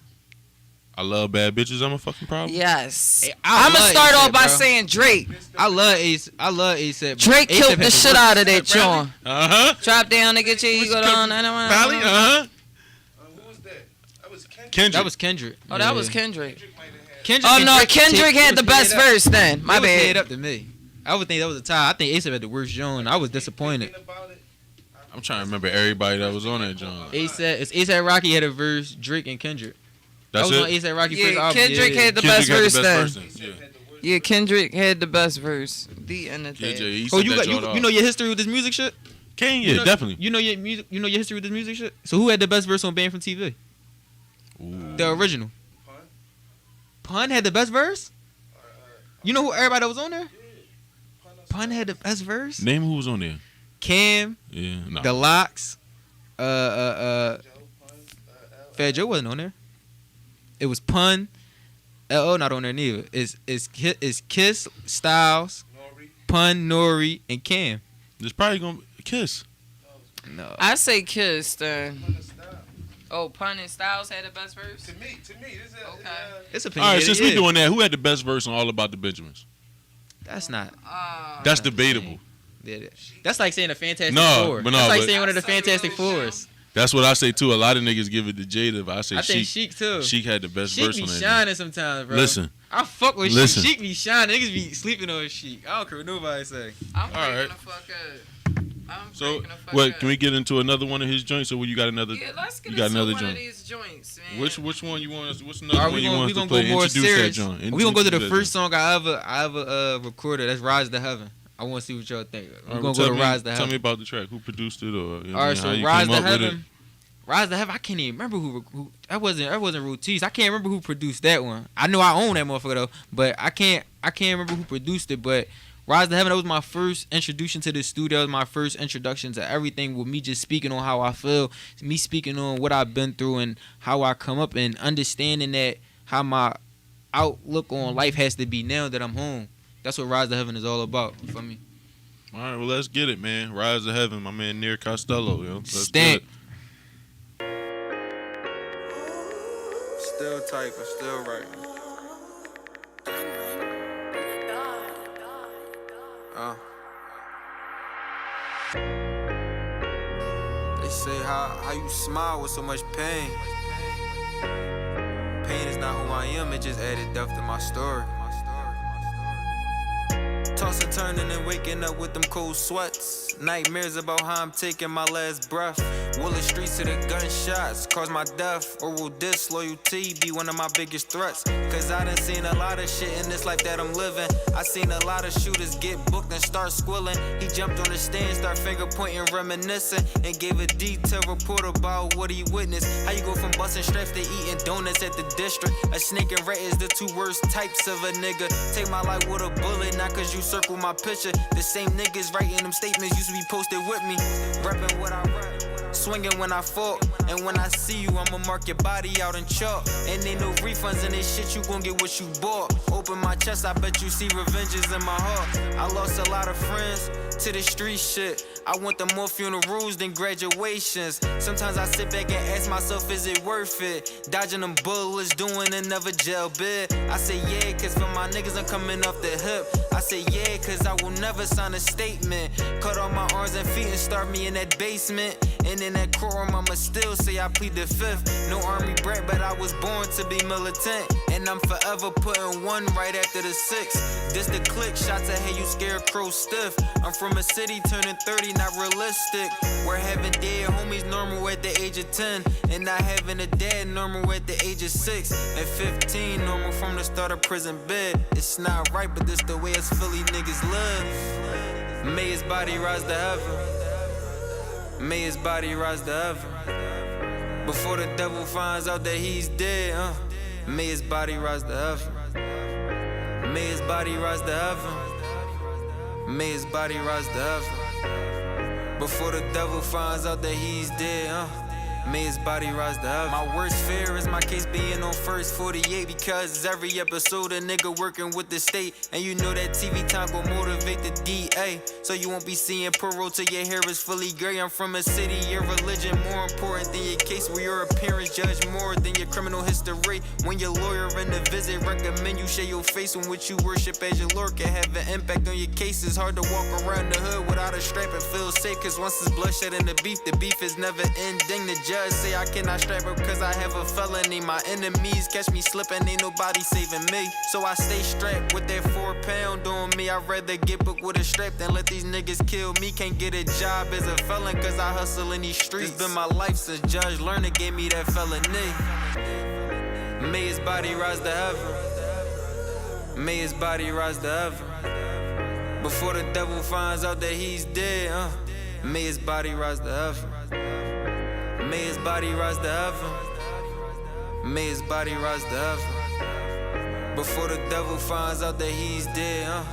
I love bad bitches. I'm a fucking problem. Yes. Hey, I'm gonna love start A$AP, off by bro. saying Drake. I love A$AP. Drake killed the shit out of that joint. Drop down to get you. You go down. Valley. Who was that? That was Kendrick. That was Kendrick. Oh, that was Kendrick. Kendrick. Oh no, Kendrick had the best verse then. My It was head bad. up to me. I would think that was a tie. I think A$AP had the worst joint. I was disappointed. I'm trying to remember everybody that was on that joint. A$AP Rocky had a verse. Drake and Kendrick. That's that was it. on A$AP Rocky Yeah, first album. Kendrick had the Kendrick best had verse the then. best verse then. Yeah. Yeah, Kendrick had the best verse. The end of KJ, that. he Oh, said you that got joint off. you know your history with this music shit. Kane, yeah, You know- definitely. You know your music. You know your history with this music shit. So who had the best verse on Banned from TV? Ooh. The original. Pun had the best verse. You know who everybody that was on there? Pun had the best verse. Name who was on there. Cam, Yeah, no. The Locks, Fat Joe wasn't on there. It was Pun. LO not on there neither. It's Kiss, Styles, Pun, Nori, and Cam. It's probably gonna be Kiss. No. I say Kiss then. Oh, Pun and Styles had the best verse. To me, this is Okay. It's All right, opinionated. since we doing that, who had the best verse on All About the Benjamins? That's not. That's debatable. That's like saying a Fantastic No, Four. but no, That's like but- saying one of the Fantastic Fours. That's what I say too. A lot of niggas give it to Jada, but I say I think Sheik. Sheik too. Sheik had the best Sheik verse be on that. shining sometimes, bro. Listen, I fuck with Listen. Sheik. Sheik be shining. Niggas be sleeping on Sheik. I don't care what nobody say. I'm All right. breaking the fuck up. I'm so breaking the fuck what? up. Can we get into another one of his joints, or you got another? Yeah, let's get you got into another one joint. of these joints, man. Which one you want us? What's another All right, one we you want us to gonna play? go more Introduce serious. that joint. We gonna go to the Introduce that first song I ever recorded. That's "Rise to Heaven." I want to see what y'all think. We're joint. gonna Tell go to me- "Rise to Tell Heaven." me about the track. Who produced it, or All right, how so you "Rise came to up with it? Heaven." "Rise to Heaven." I can't even remember who that wasn't Routiz. I can't remember who produced that one. I know I own that motherfucker though, but I can't remember who produced it. But "Rise to Heaven," that was my first introduction to the studio. That was my first introduction to everything, with me just speaking on how I feel, me speaking on what I've been through and how I come up, and understanding that how my outlook on life has to be now that I'm home. That's what "Rise to Heaven" is all about for me. All right, well let's get it, man. Rise to Heaven, my man Near Costello, yo. Let's Stamp. get it. Still tight, but still right. They say how you smile with so much pain. Pain is not who I am, it just added depth to my story. tossing, turning, and waking up with them cold sweats. Nightmares about how I'm taking my last breath. Will the streets of the gunshots cause my death? Or will disloyalty be one of my biggest threats? Cause I done seen a lot of shit in this life that I'm living. I seen a lot of shooters get booked and start squilling. He jumped on the stand, start finger pointing, reminiscing, and gave a detailed report about what he witnessed. How you go from busting straps to eating donuts at the district. A snake and rat is the two worst types of a nigga. Take my life with a bullet, not cause you circle my picture. The same niggas writing them statements used to be posted with me. Rapping what I rap, swinging when I fall. And when I see you, I'ma mark your body out in chalk. And ain't no refunds in this shit, you gon' get what you bought. Open my chest, I bet you see revenge is in my heart. I lost a lot of friends to the street shit. I went to more funerals than graduations. Sometimes I sit back and ask myself, is it worth it? Dodging them bullets, doing another jail bid. I say yeah, cause for my niggas I'm coming off the hip. I say yeah, cause I will never sign a statement. Cut off my arms and feet and start me in that basement. And in that courtroom I'ma still say I plead the fifth. No army brat, but I was born to be militant. And I'm forever putting one right after the six. This the click, shots ahead, you scarecrow stiff. I'm from a city turning 30, not realistic. We're having dead homies normal at the age of 10. And not having a dad normal at the age of 6. And 15 normal from the start of prison bed. It's not right, but this the way us Philly niggas live. May his body rise to heaven. May his body rise to heaven. Before the devil finds out that he's dead, may his body rise to heaven. May his body rise to heaven. May his body rise to heaven. Before the devil finds out that he's dead, may his body rise to heaven. My worst fear is my case being on first 48. Because every episode a nigga working with the state. And you know that TV time gon' motivate the DA. So you won't be seeing parole till your hair is fully gray. I'm from a city, your religion more important than your case. Where your appearance judge more than your criminal history. When your lawyer in the visit recommend you share your face. When what you worship as your Lord can have an impact on your case. It's hard to walk around the hood without a strap and feel safe. Cause once it's bloodshed and the beef is never ending. The judge say I cannot strap up cause I have a felony. My enemies catch me slipping, ain't nobody saving me. So I stay strapped with that 4 pound on me. I'd rather get booked with a strap than let these niggas kill me. Can't get a job as a felon cause I hustle in these streets. It's been my life since Judge Lerner gave me that felony. May his body rise to heaven. May his body rise to heaven. Before the devil finds out that he's dead, may his body rise to heaven. May his body rise to heaven. May his body rise to heaven. Before the devil finds out that he's dead,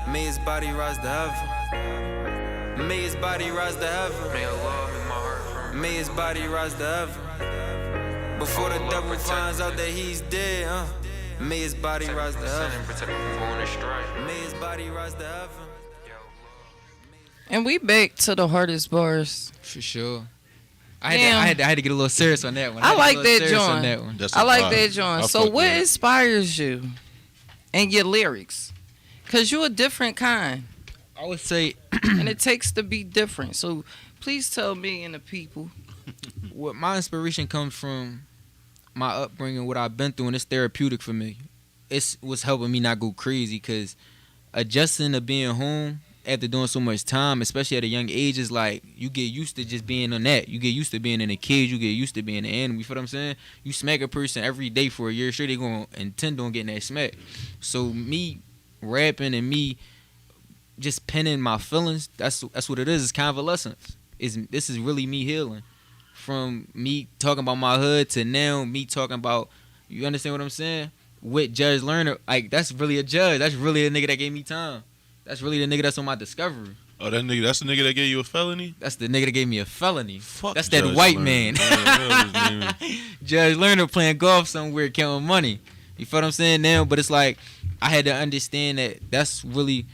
may his body rise to heaven. May his body rise to heaven. May Allah make my heart firm. May his body rise to heaven. Before the devil finds out that he's dead, may his body rise to heaven. May his body rise to heaven. And we back to the hardest bars. For sure. I had to get a little serious on that one. I like that, John. I like that, John. So what inspires you and your lyrics? Because you're a different kind. I would say... and it takes to be different. So please tell me and the people. What my inspiration comes from my upbringing, what I've been through, and it's therapeutic for me. It's what's helping me not go crazy because adjusting to being home after doing so much time, especially at a young age, is like you get used to just being on that. You get used to being in a cage. You get used to being an animal. You feel what I'm saying? You smack a person every day for a year, sure they gonna intend on getting that smack. So me rapping and me just penning my feelings, that's what it is. It's convalescence. This is really me healing from me talking about my hood to now me talking about. You understand what I'm saying? With Judge Lerner, like that's really a judge. That's really a nigga that gave me time. That's really the nigga that's on my discovery. Oh, that's the nigga that gave you a felony? That's the nigga that gave me a felony. Fuck that's Judge that white Lerner. man. Judge Lerner playing golf somewhere counting money. You feel what I'm saying now? But it's like I had to understand that that's really...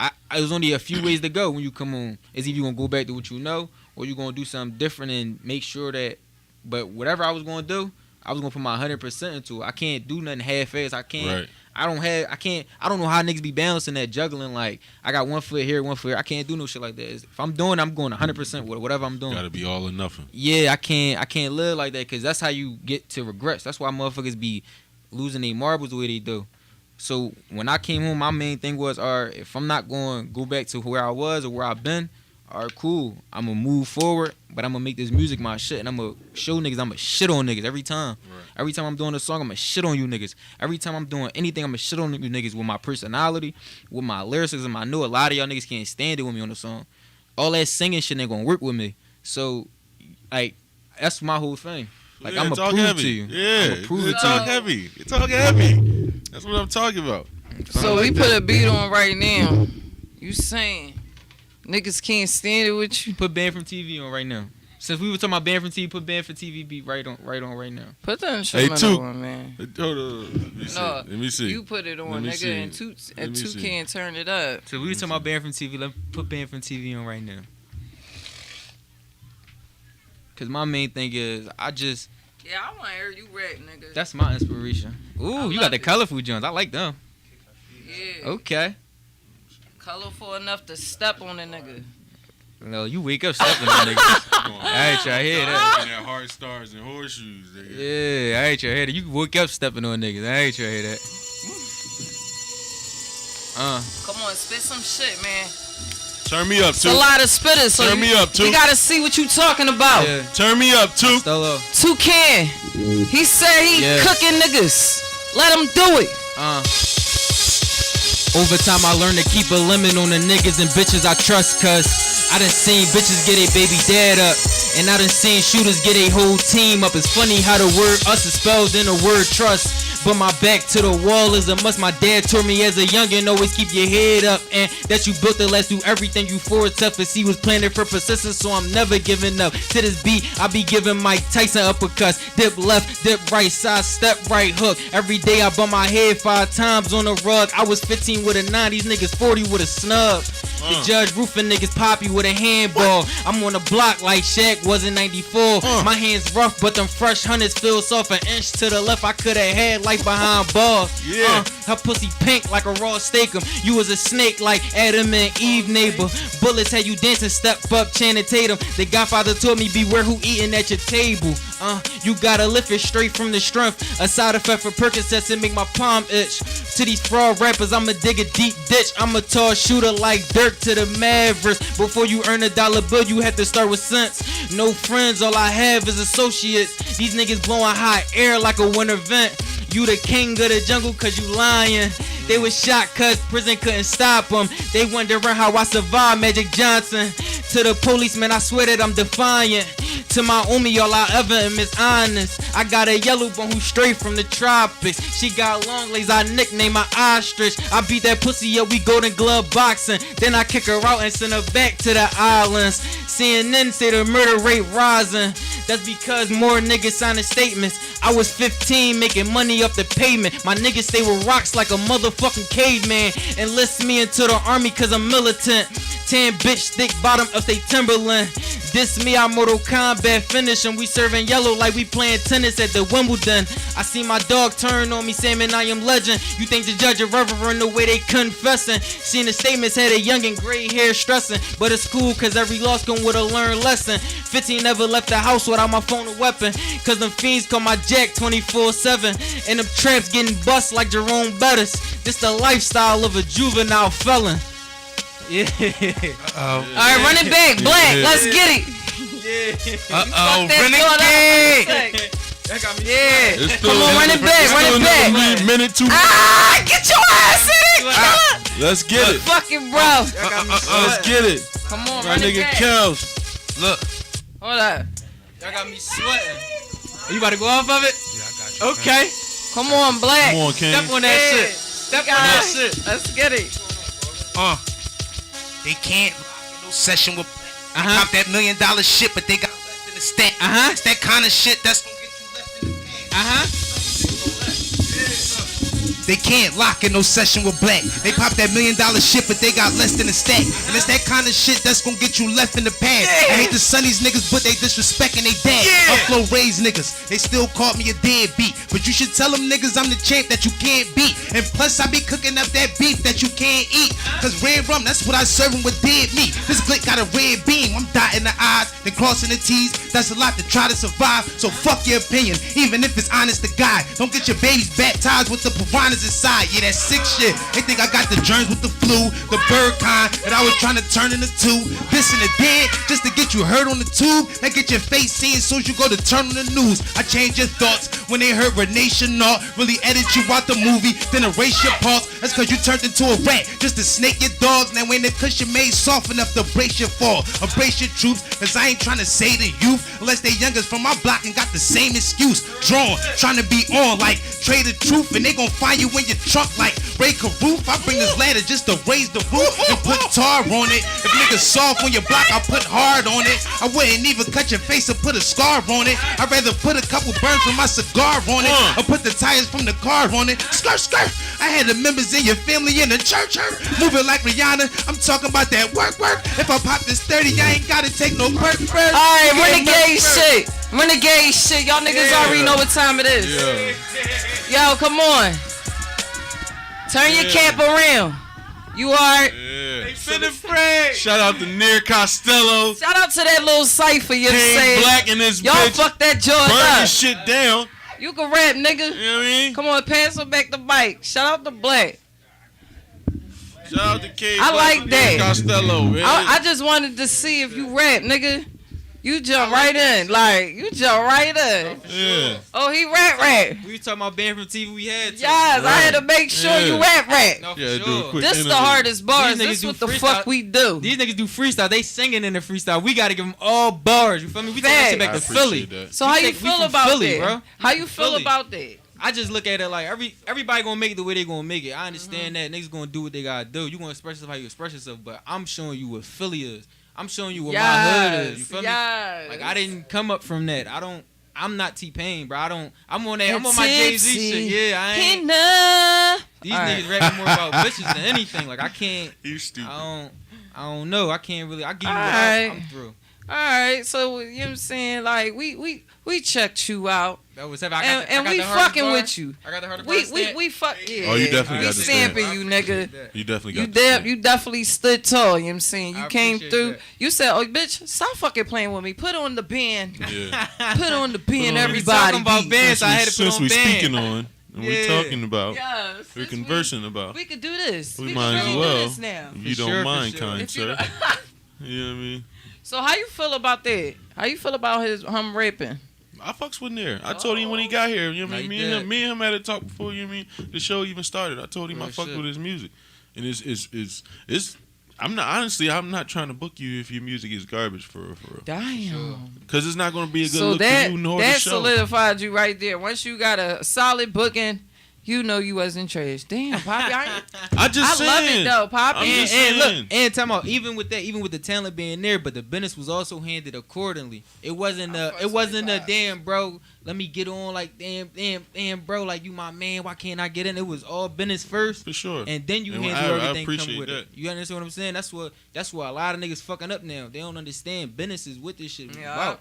it was only a few ways to go when you come on. It's either you going to go back to what you know or you going to do something different and make sure that... But whatever I was going to do, I was going to put my 100% into it. I can't do nothing half-assed. I can't... Right. I don't know how niggas be balancing that, juggling like I got 1 foot here, 1 foot here. I can't do no shit like that. If I'm doing, I'm going 100% with whatever I'm doing. Gotta be all or nothing. Yeah, I can't live like that because that's how you get to regrets. That's why motherfuckers be losing their marbles the way they do. So when I came home, my main thing was, all right, if I'm not going to go back to where I was or where I've been, all right, cool. I'm going to move forward, but I'm going to make this music my shit, and I'm going to show niggas I'm going to shit on niggas every time. Right. Every time I'm doing a song, I'm going to shit on you niggas. Every time I'm doing anything, I'm going to shit on you niggas with my personality, with my lyricism. I know a lot of y'all niggas can't stand it with me on the song. All that singing shit ain't going to work with me. So, like, that's my whole thing. Like, I'm going to prove to you. Yeah, you talk heavy. You talk heavy. That's what I'm talking about. So we put a beat on right now. You saying niggas can't stand it with you? Put Band from TV on right now. Since we were talking about Band from TV, put Band from TV beat right on right now. Put the instrumental on, man. Hold on. Let me see. You put it on, nigga, and two can't turn it up. So we were talking about Band from TV. Let's put Band from TV on right now. Cause my main thing is I want to hear you rap, nigga. That's my inspiration. Ooh, you got the colorful joints. I like them. Yeah. Okay. Colorful enough to step on a nigga. No, you wake up stepping on niggas. I ain't trying to hear that. Looking at hard stars and horseshoes, nigga. Yeah, I ain't trying to hear that. You wake up stepping on niggas. I ain't trying to hear that. Come on, spit some shit, man. Turn me up, too. It's a lot of spitters, so turn me up, too. We gotta see what you talking about. Yeah. Turn me up, too. Toucan. He said he cooking niggas. Let him do it. Over time I learned to keep a limit on the niggas and bitches I trust, cause I done seen bitches get a baby dad up, and I done seen shooters get a whole team up. It's funny how the word us is spelled in the word trust. But my back to the wall is a must. My dad told me as a youngin', always keep your head up, and that you built to last through everything you for. Toughest he was planted for persistence, so I'm never giving up. To this beat, I be giving Mike Tyson uppercuts. Dip left, dip right, side step right hook. Every day I bump my head 5 times on the rug. I was 15 with a 9, these niggas 40 with a snub. The judge roofing niggas Papi with a handball. I'm on the block like Shaq was in 94. My hands rough, but them fresh hundreds feel soft. An inch to the left, I coulda had life behind bars. Yeah. Her pussy pink like a raw steakum. You was a snake like Adam and Eve neighbor. Bullets had you dancing, step up, Channing Tatum. The Godfather told me beware who eating at your table. You gotta lift it straight from the strength. A side effect for Percocets and make my palm itch. To these fraud rappers, I'ma dig a deep ditch. I'm a tall shooter like Dirk to the Mavericks. Before you earn a dollar bill, you have to start with cents. No friends, all I have is associates. These niggas blowing hot air like a winter vent. You the king of the jungle cause you lying. They was shot cause prison couldn't stop them. They wondering how I survived Magic Johnson. To the policeman, I swear that I'm defiant. To my Umi, all I ever am is honest. I got a yellow bone who's straight from the tropics. She got long legs, I nickname her ostrich. I beat that pussy up, we golden glove boxing. Then I kick her out and send her back to the islands. CNN say the murder rate rising. That's because more niggas signing statements. I was 15 making money off the pavement. My niggas stay with rocks like a motherfucking caveman. Enlist me into the army cause I'm militant. Tan bitch, thick bottom of they Timberland. Diss me, I Mortal Kombat finish him. We serving yellow like we playing tennis at the Wimbledon. I see my dog turn on me saying, man, I am legend. You think the judge irreverent the way they confessing. Seen the statements had a young and gray hair stressing. But it's cool cause every loss come with a learned lesson. 15 never left the house without my phone or weapon. Cause them fiends call my jack 24/7. And them tramps getting bust like Jerome Bettis. This the lifestyle of a juvenile felon. Yeah. Alright, run it back, Black. Let's get it. Yeah. Renegade. That got me. Yeah. Come on, run it back. Run it back. Minute 2. Get your ass in it, killer. Let's get it. Fuck it, bro. Let's get it. Come on, My run it nigga back. Kels. Look. Hold up. Y'all got me sweating. You about to go off of it? Yeah, I got you. Okay. Come on, Black. Come on, King. Step on that Yeah. shit. Step on that shit. Let's get it. They can't no session with pop that $1 million shit, but they got left in the stack. It's that kind of shit that's gonna get you left in the past. They can't lock in no session with Black. They pop that $1 million shit, but they got less than a stack. And it's that kind of shit that's gonna get you left in the past. I hate to son these niggas, but they disrespecting they dad. Uplow raised niggas, they still called me a deadbeat. But you should tell them niggas I'm the champ that you can't beat. And plus I be cooking up that beef that you can't eat. Cause red rum, that's what I serve 'em with dead meat. This glick got a red beam, I'm dotting the I's, then crossing the T's. That's a lot to try to survive, so fuck your opinion, even if it's honest to God. Don't get your babies baptized with the piranha is inside. Yeah, that sick shit. They think I got the germs with the flu, the bird kind that I was trying to turn into two. This and the dead, just to get you heard on the tube. That get your face seen soon as you go to turn on the news. I change your thoughts when they heard Renee Chenault really edit you out the movie, then erase your parts. That's cause you turned into a rat just to snake your dogs. Now when the cushion made soft enough to brace your fall, embrace your truth. Cause I ain't trying to say the youth unless they youngest from my block and got the same excuse. Drawn, trying to be on like trade the truth, and they gon' find you in your trunk like Ray Caruth. I bring this ladder just to raise the roof and put tar on it. If niggas soft on your block, I put hard on it. I wouldn't even cut your face or put a scar on it. I'd rather put a couple burns from my cigar on it or put the tires from the car on it. Skirt, skirt. I had the members in your family in the church moving like Rihanna. I'm talking about that work. If I pop this 30, I ain't gotta take no perk first. Alright, renegade shit. Renegade shit. Y'all niggas already know what time it is. Yeah. Yo, come on. Turn your cap around. You alright? Yeah. Shout out to Near Costello. Shout out to that little cipher you say. Black in this Y'all bitch. fuck that George Burn up. this shit down. You can rap, nigga. You know what I mean? Come on, pass him back the mic. Shout out to Black. Shout out to K. I like that. Costello, man. I just wanted to see if you rap, nigga. You jump right in. Like, you jump right in. Yeah. Oh, he rap. We was talking about band from TV we had. Yes, I had to make sure you rap. No, for Yeah, do a sure. quick This interview. the hardest bars. These niggas This do what the freestyle. fuck we do. These niggas do freestyle. They singing in the freestyle. We gotta give them all bars. You feel me? We take that shit back I to appreciate Philly. that. So how you we feel from about Philly, that? bro. How you feel Philly. about that? I just look at it like everybody gonna make it the way they gonna make it. I understand that niggas gonna do what they gotta do. You gonna express yourself how you express yourself, but I'm showing you what Philly is. I'm showing you what my hood is. You feel me? Like I didn't come up from that. I'm not T-Pain, bro. I'm on that. I'm on my Jay-Z shit. Yeah, I ain't. These niggas rapping more about bitches than anything. Like I can't. You stupid. I don't know. I can't really. I give you what Alright. I'm through. All right, so you know what I'm saying? Like we checked you out. That was heavy. And we fucking with you. I got the hardest We fuck yeah. Oh, you definitely we got the stamp. stamping you, nigga. You definitely got You the stamp. you definitely stood tall, you know what I'm saying? You I came appreciate through. that. You said, "Oh, bitch, stop fucking playing with me. Put on the band. Yeah. Put on the band, on- everybody." Talking about beat. bands, I had to put Since on we band. speaking on, and we Yeah. talking about, Yes, we're since conversing about. We could do this. We We might can as really well. do this now. If you For don't sure, for mind, sure. kind If you sir. don't- You know what I mean? So how you feel about that? How you feel about him rapping? I fucks with Nair. I told him when he got here. You know what I No, mean? you did. Me and him had a talk before. You know what I mean? The show even started. I told him I Real fucked shit. with his music, and it's. I'm not trying to book you if your music is garbage for real. Damn. Because it's not going to be a good So look that for you nor the that show. solidified you right there. Once you got a solid booking, you know you wasn't trash. Damn, Poppy, I just I love saying. it though, Poppy. I'm just And saying. look, and time out. Even with the talent being there, but the business was also handled accordingly. It wasn't a damn bro. Let me get on like damn bro. Like you my man. Why can't I get in? It was all business first, For sure. and then you And handle I everything appreciate come with that. it. You understand what I'm saying? That's what a lot of niggas fucking up now. They don't understand business is what this shit is Yeah. about.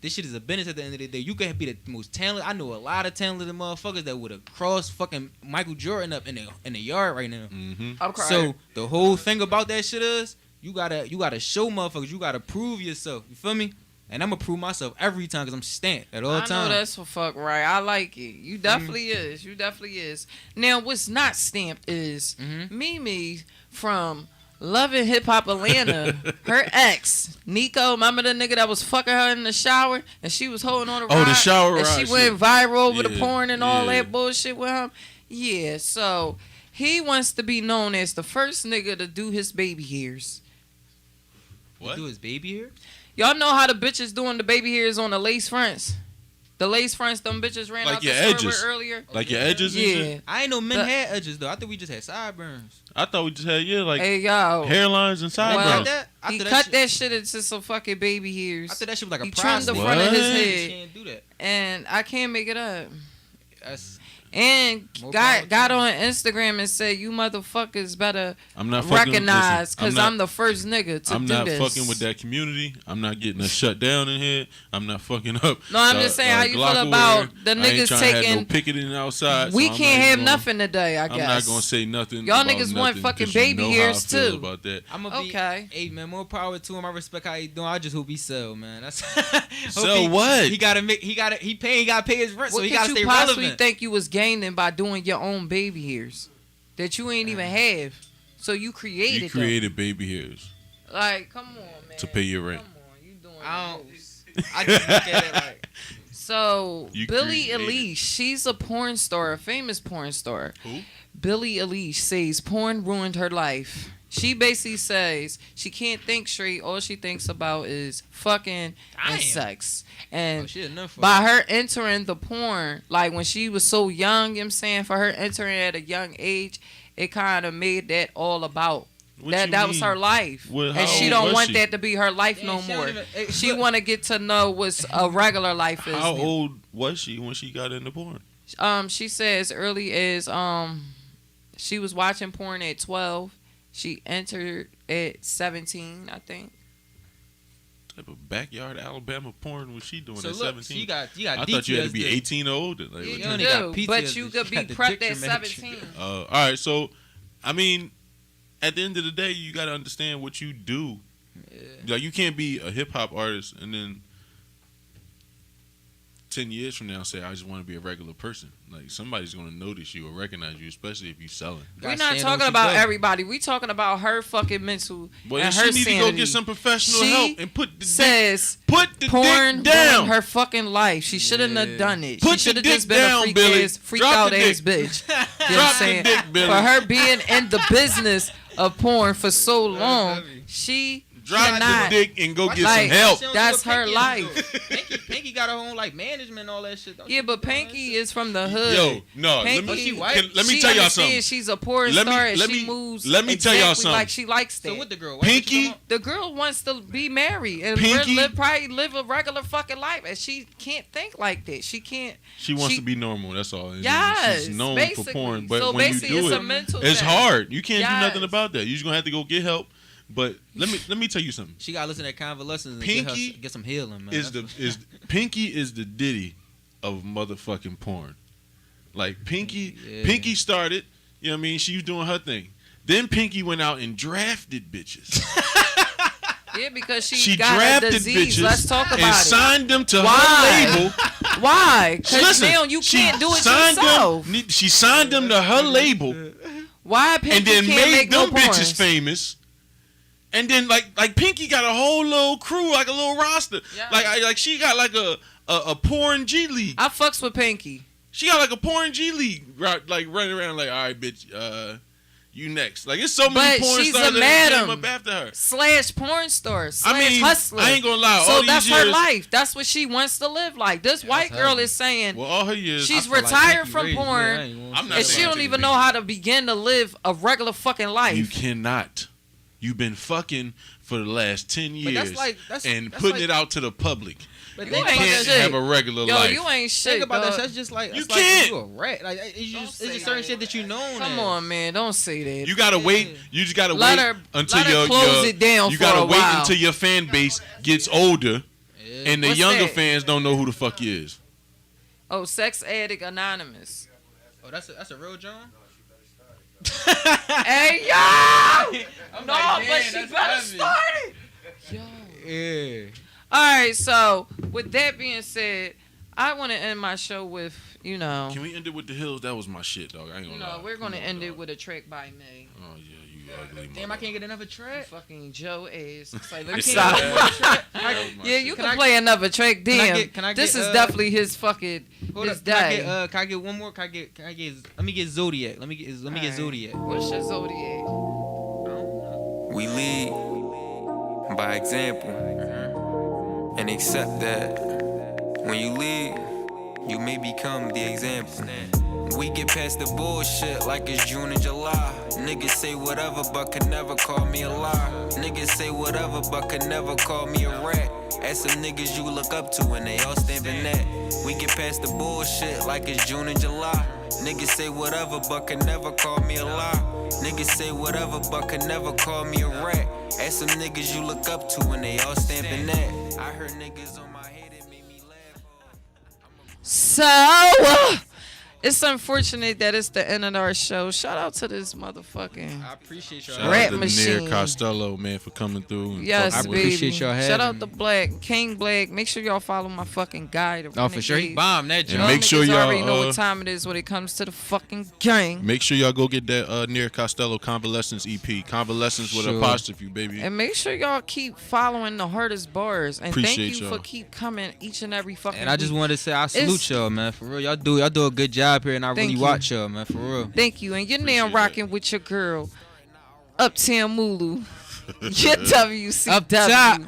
This shit is a business at the end of the day. You can be the most talented. I know a lot of talented motherfuckers that would have crossed fucking Michael Jordan up in the yard right now. Mm-hmm. I'm crying. So the whole thing about that shit is you gotta show motherfuckers. You gotta prove yourself. You feel me? And I'm gonna prove myself every time because I'm stamped at all I times. know that's for fuck right. I like it. You definitely is. You definitely is. Now, what's not stamped is Mimi from Loving Hip Hop Atlanta. Her ex, Nico, remember the nigga that was fucking her in the shower and she was holding on the ride? The shower and ride she went shit. viral over the Yeah, porn and all yeah. that bullshit with him. Yeah, so he wants to be known as the first nigga to do his baby hairs. What? Do his baby here? Y'all know how the bitches doing the baby hairs on the lace fronts? The lace fronts, them bitches ran Like out your the store edges. with earlier. Like your edges and Yeah. shit? I ain't know men The- had edges though. I thought we just had sideburns. I thought we just had, like Hey, yo. hairlines and Well, sideburns. like that? I He thought cut shit- that shit into some fucking baby hairs. I thought that shit was like a He trimmed the prostate. front of his What? head. Can't do that. And I can't make it up. That's And More power got to on Instagram and said, "You motherfuckers better I'm not fucking, recognize, listen, because I'm the first nigga to I'm do not this." fucking with that community. I'm not getting us shut down in here. I'm not fucking up. No, I'm just saying how you feel about the I ain't niggas trying to have no taking. picketing outside. We so I'm can't not have gonna- nothing today. I guess. I'm not gonna say nothing. Y'all about niggas want nothing, fucking 'cause you baby know how hairs, I feel too. About that. I'm gonna be Okay. Hey man, more power to him. I respect how he doing. I just hope he sell, man. That's Sell what? He gotta pay his rent, so What he could gotta you stay possibly relevant. think you was gaining by doing your own baby hairs that you ain't even have. So you created. You created baby hairs. Like, come on, man. To pay your rent. Come on, you doing I just look at it like. So You Billie created. Eilish, she's a porn star, a famous porn star. Who? Billie Eilish says porn ruined her life. She basically says she can't think straight. All she thinks about is fucking and sex. And by her entering the porn, like when she was so young, you know what I'm saying, for her entering at a young age, it kind of made that all about. That was her life. And she don't want that to be her life no more. She want to get to know what a regular life is. How old was she when she got into porn? She says early as she was watching porn at 12. She entered at 17, I think. What type of backyard Alabama porn was she doing at 17? You got I thought you had to be 18 or older. Like, you do, but you could be prepped at 17. All right, so I mean, at the end of the day, you got to understand what you do. Yeah. Like, you can't be a hip hop artist and then 10 years from now say, I just want to be a regular person. Like, somebody's going to notice you or recognize you, especially if you're selling. We're not talking about everybody. We talking about her fucking mental well, and she her need sanity. to go get some professional help and put the porn dick down. ruined her fucking life. She shouldn't have done it. Put she should have the just dick been down, a freak Billy. ass, freak Drop out the ass dick. bitch. You know what I'm saying? Drop the dick, Billy. For her being in the business of porn for so long, she drop cannot, the dick and go get like, some help. That's her life. Pinky got her own like management and all that shit. Yeah, but Pinky is from the hood. Yo, no, Pinky, let me tell y'all something. She's a porn star and she moves. Let me tell y'all exactly something. like she likes that. So what the girl? Pinky, the girl wants to be married and probably live a regular fucking life, and she can't think like that. She can't. She wants to be normal. That's all. Yes, she's known basically. for porn, but So when you basically do it's it, a mental it's thing. hard. You can't do Yes. nothing about that. You're just gonna have to go get help. But let me tell you something. She gotta listen to convalescence and Pinky get some healing, man. Pinky is the Diddy of motherfucking porn. Like Pinky started. You know what I mean? She was doing her thing. Then Pinky went out and drafted bitches. Yeah, because she got drafted a disease. bitches Let's talk about and it. signed them to Why? her label. Why? Because Listen, now you can't do it signed yourself. She signed them to her label. Why Pinky and then can't made make them no bitches porns? famous. And then like Pinky got a whole little crew, like a little roster. Yeah. Like she got like a porn G League. I fucks with Pinky. She got like a porn G League, like running around like, all right, bitch, you next. Like it's so many But porn she's stars a that came madam up after her. / porn star / hustler. I ain't gonna lie. So all that's these her years, life. That's what she wants to live like. This white girl is saying well, all her years, she's I feel like retired Pinky from raised me. porn, I ain't gonna I'm not and saying she don't Pinky even raised know me. how to begin to live a regular fucking life. You cannot. You've been fucking for the last 10 years and that's putting like- it out to the public. But You think can't about that shit. have a regular Yo, life. you ain't shit. Think about that dog. shit. That's just like You that's like can't. you a rat. Like it's just certain shit that you known. Come on, man. Don't say that. You gotta wait. You just gotta Let wait her- until let her your close it down You for gotta a wait while. until your fan base gets older, and the What's younger that? fans don't know who the fuck he is. Oh, Sex Addict Anonymous. Oh, that's a real John. Hey, yo! I'm No, like, but damn, she that's better heavy. start it. Yeah. All right, so with that being said, I want to end my show with, you know, Can we end it with the Hills? That was my shit, dog. I ain't gonna lie. we're going to Come on, end it dog. with a track by me. Oh yeah, you ugly. Damn, I can't get another track. Fucking Joe ass. It's like, I let me can't stop. get another track. Yeah, you Can can I- play another track. Damn, can I this get, is definitely his fucking Hold his up, day. can I get one more? Can I get? Let me get Zodiac. Let me get Alright. Zodiac. What's your Zodiac? We lead by example and accept that when you lead, you may become the example. We get past the bullshit like it's June and July. Niggas say whatever but could never call me a lie. Niggas say whatever but could never call me a rat. Ask some niggas you look up to and they all stamping that. We get past the bullshit like it's June and July. Niggas say whatever but could never call me a lie. Niggas say whatever but could never call me a rat. Ask some niggas you look up to and they all stamping that. I heard niggas on my head, it made me laugh. So, It's unfortunate that it's the end of our show. Shout out to this motherfucking I appreciate y'all. Shout rap out to machine. Nair Costello, man, for coming through. And Yes, fucking with baby. us. appreciate y'all having Shout out me. to Black, King Black. Make sure y'all follow my fucking guy. Oh, for sure. He bombed that And joint. make sure y'all already know what time it is when it comes to the fucking gang. Make sure y'all go get that Nair Costello Convalescence EP. Convalescence with Sure. apostrophe, baby. And make sure y'all keep following the hardest bars. And Appreciate thank you y'all. for keep coming each and every fucking And I just week. wanted to say I salute y'all, man. For real, y'all do a good job here, and I Thank really you. watch y'all, man. For real. Thank you. And you're Appreciate now that. rocking with your girl, Uptown Mullu. Your WCW. Up top.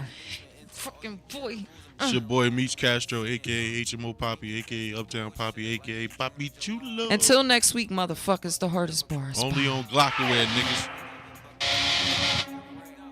Fucking boy. It's your boy Meech Castro, a.k.a. HMO Papi, a.k.a. Uptown Papi, a.k.a. Papi Chulo. Until next week, motherfuckers, the hardest bars. Only on Glockaware, niggas.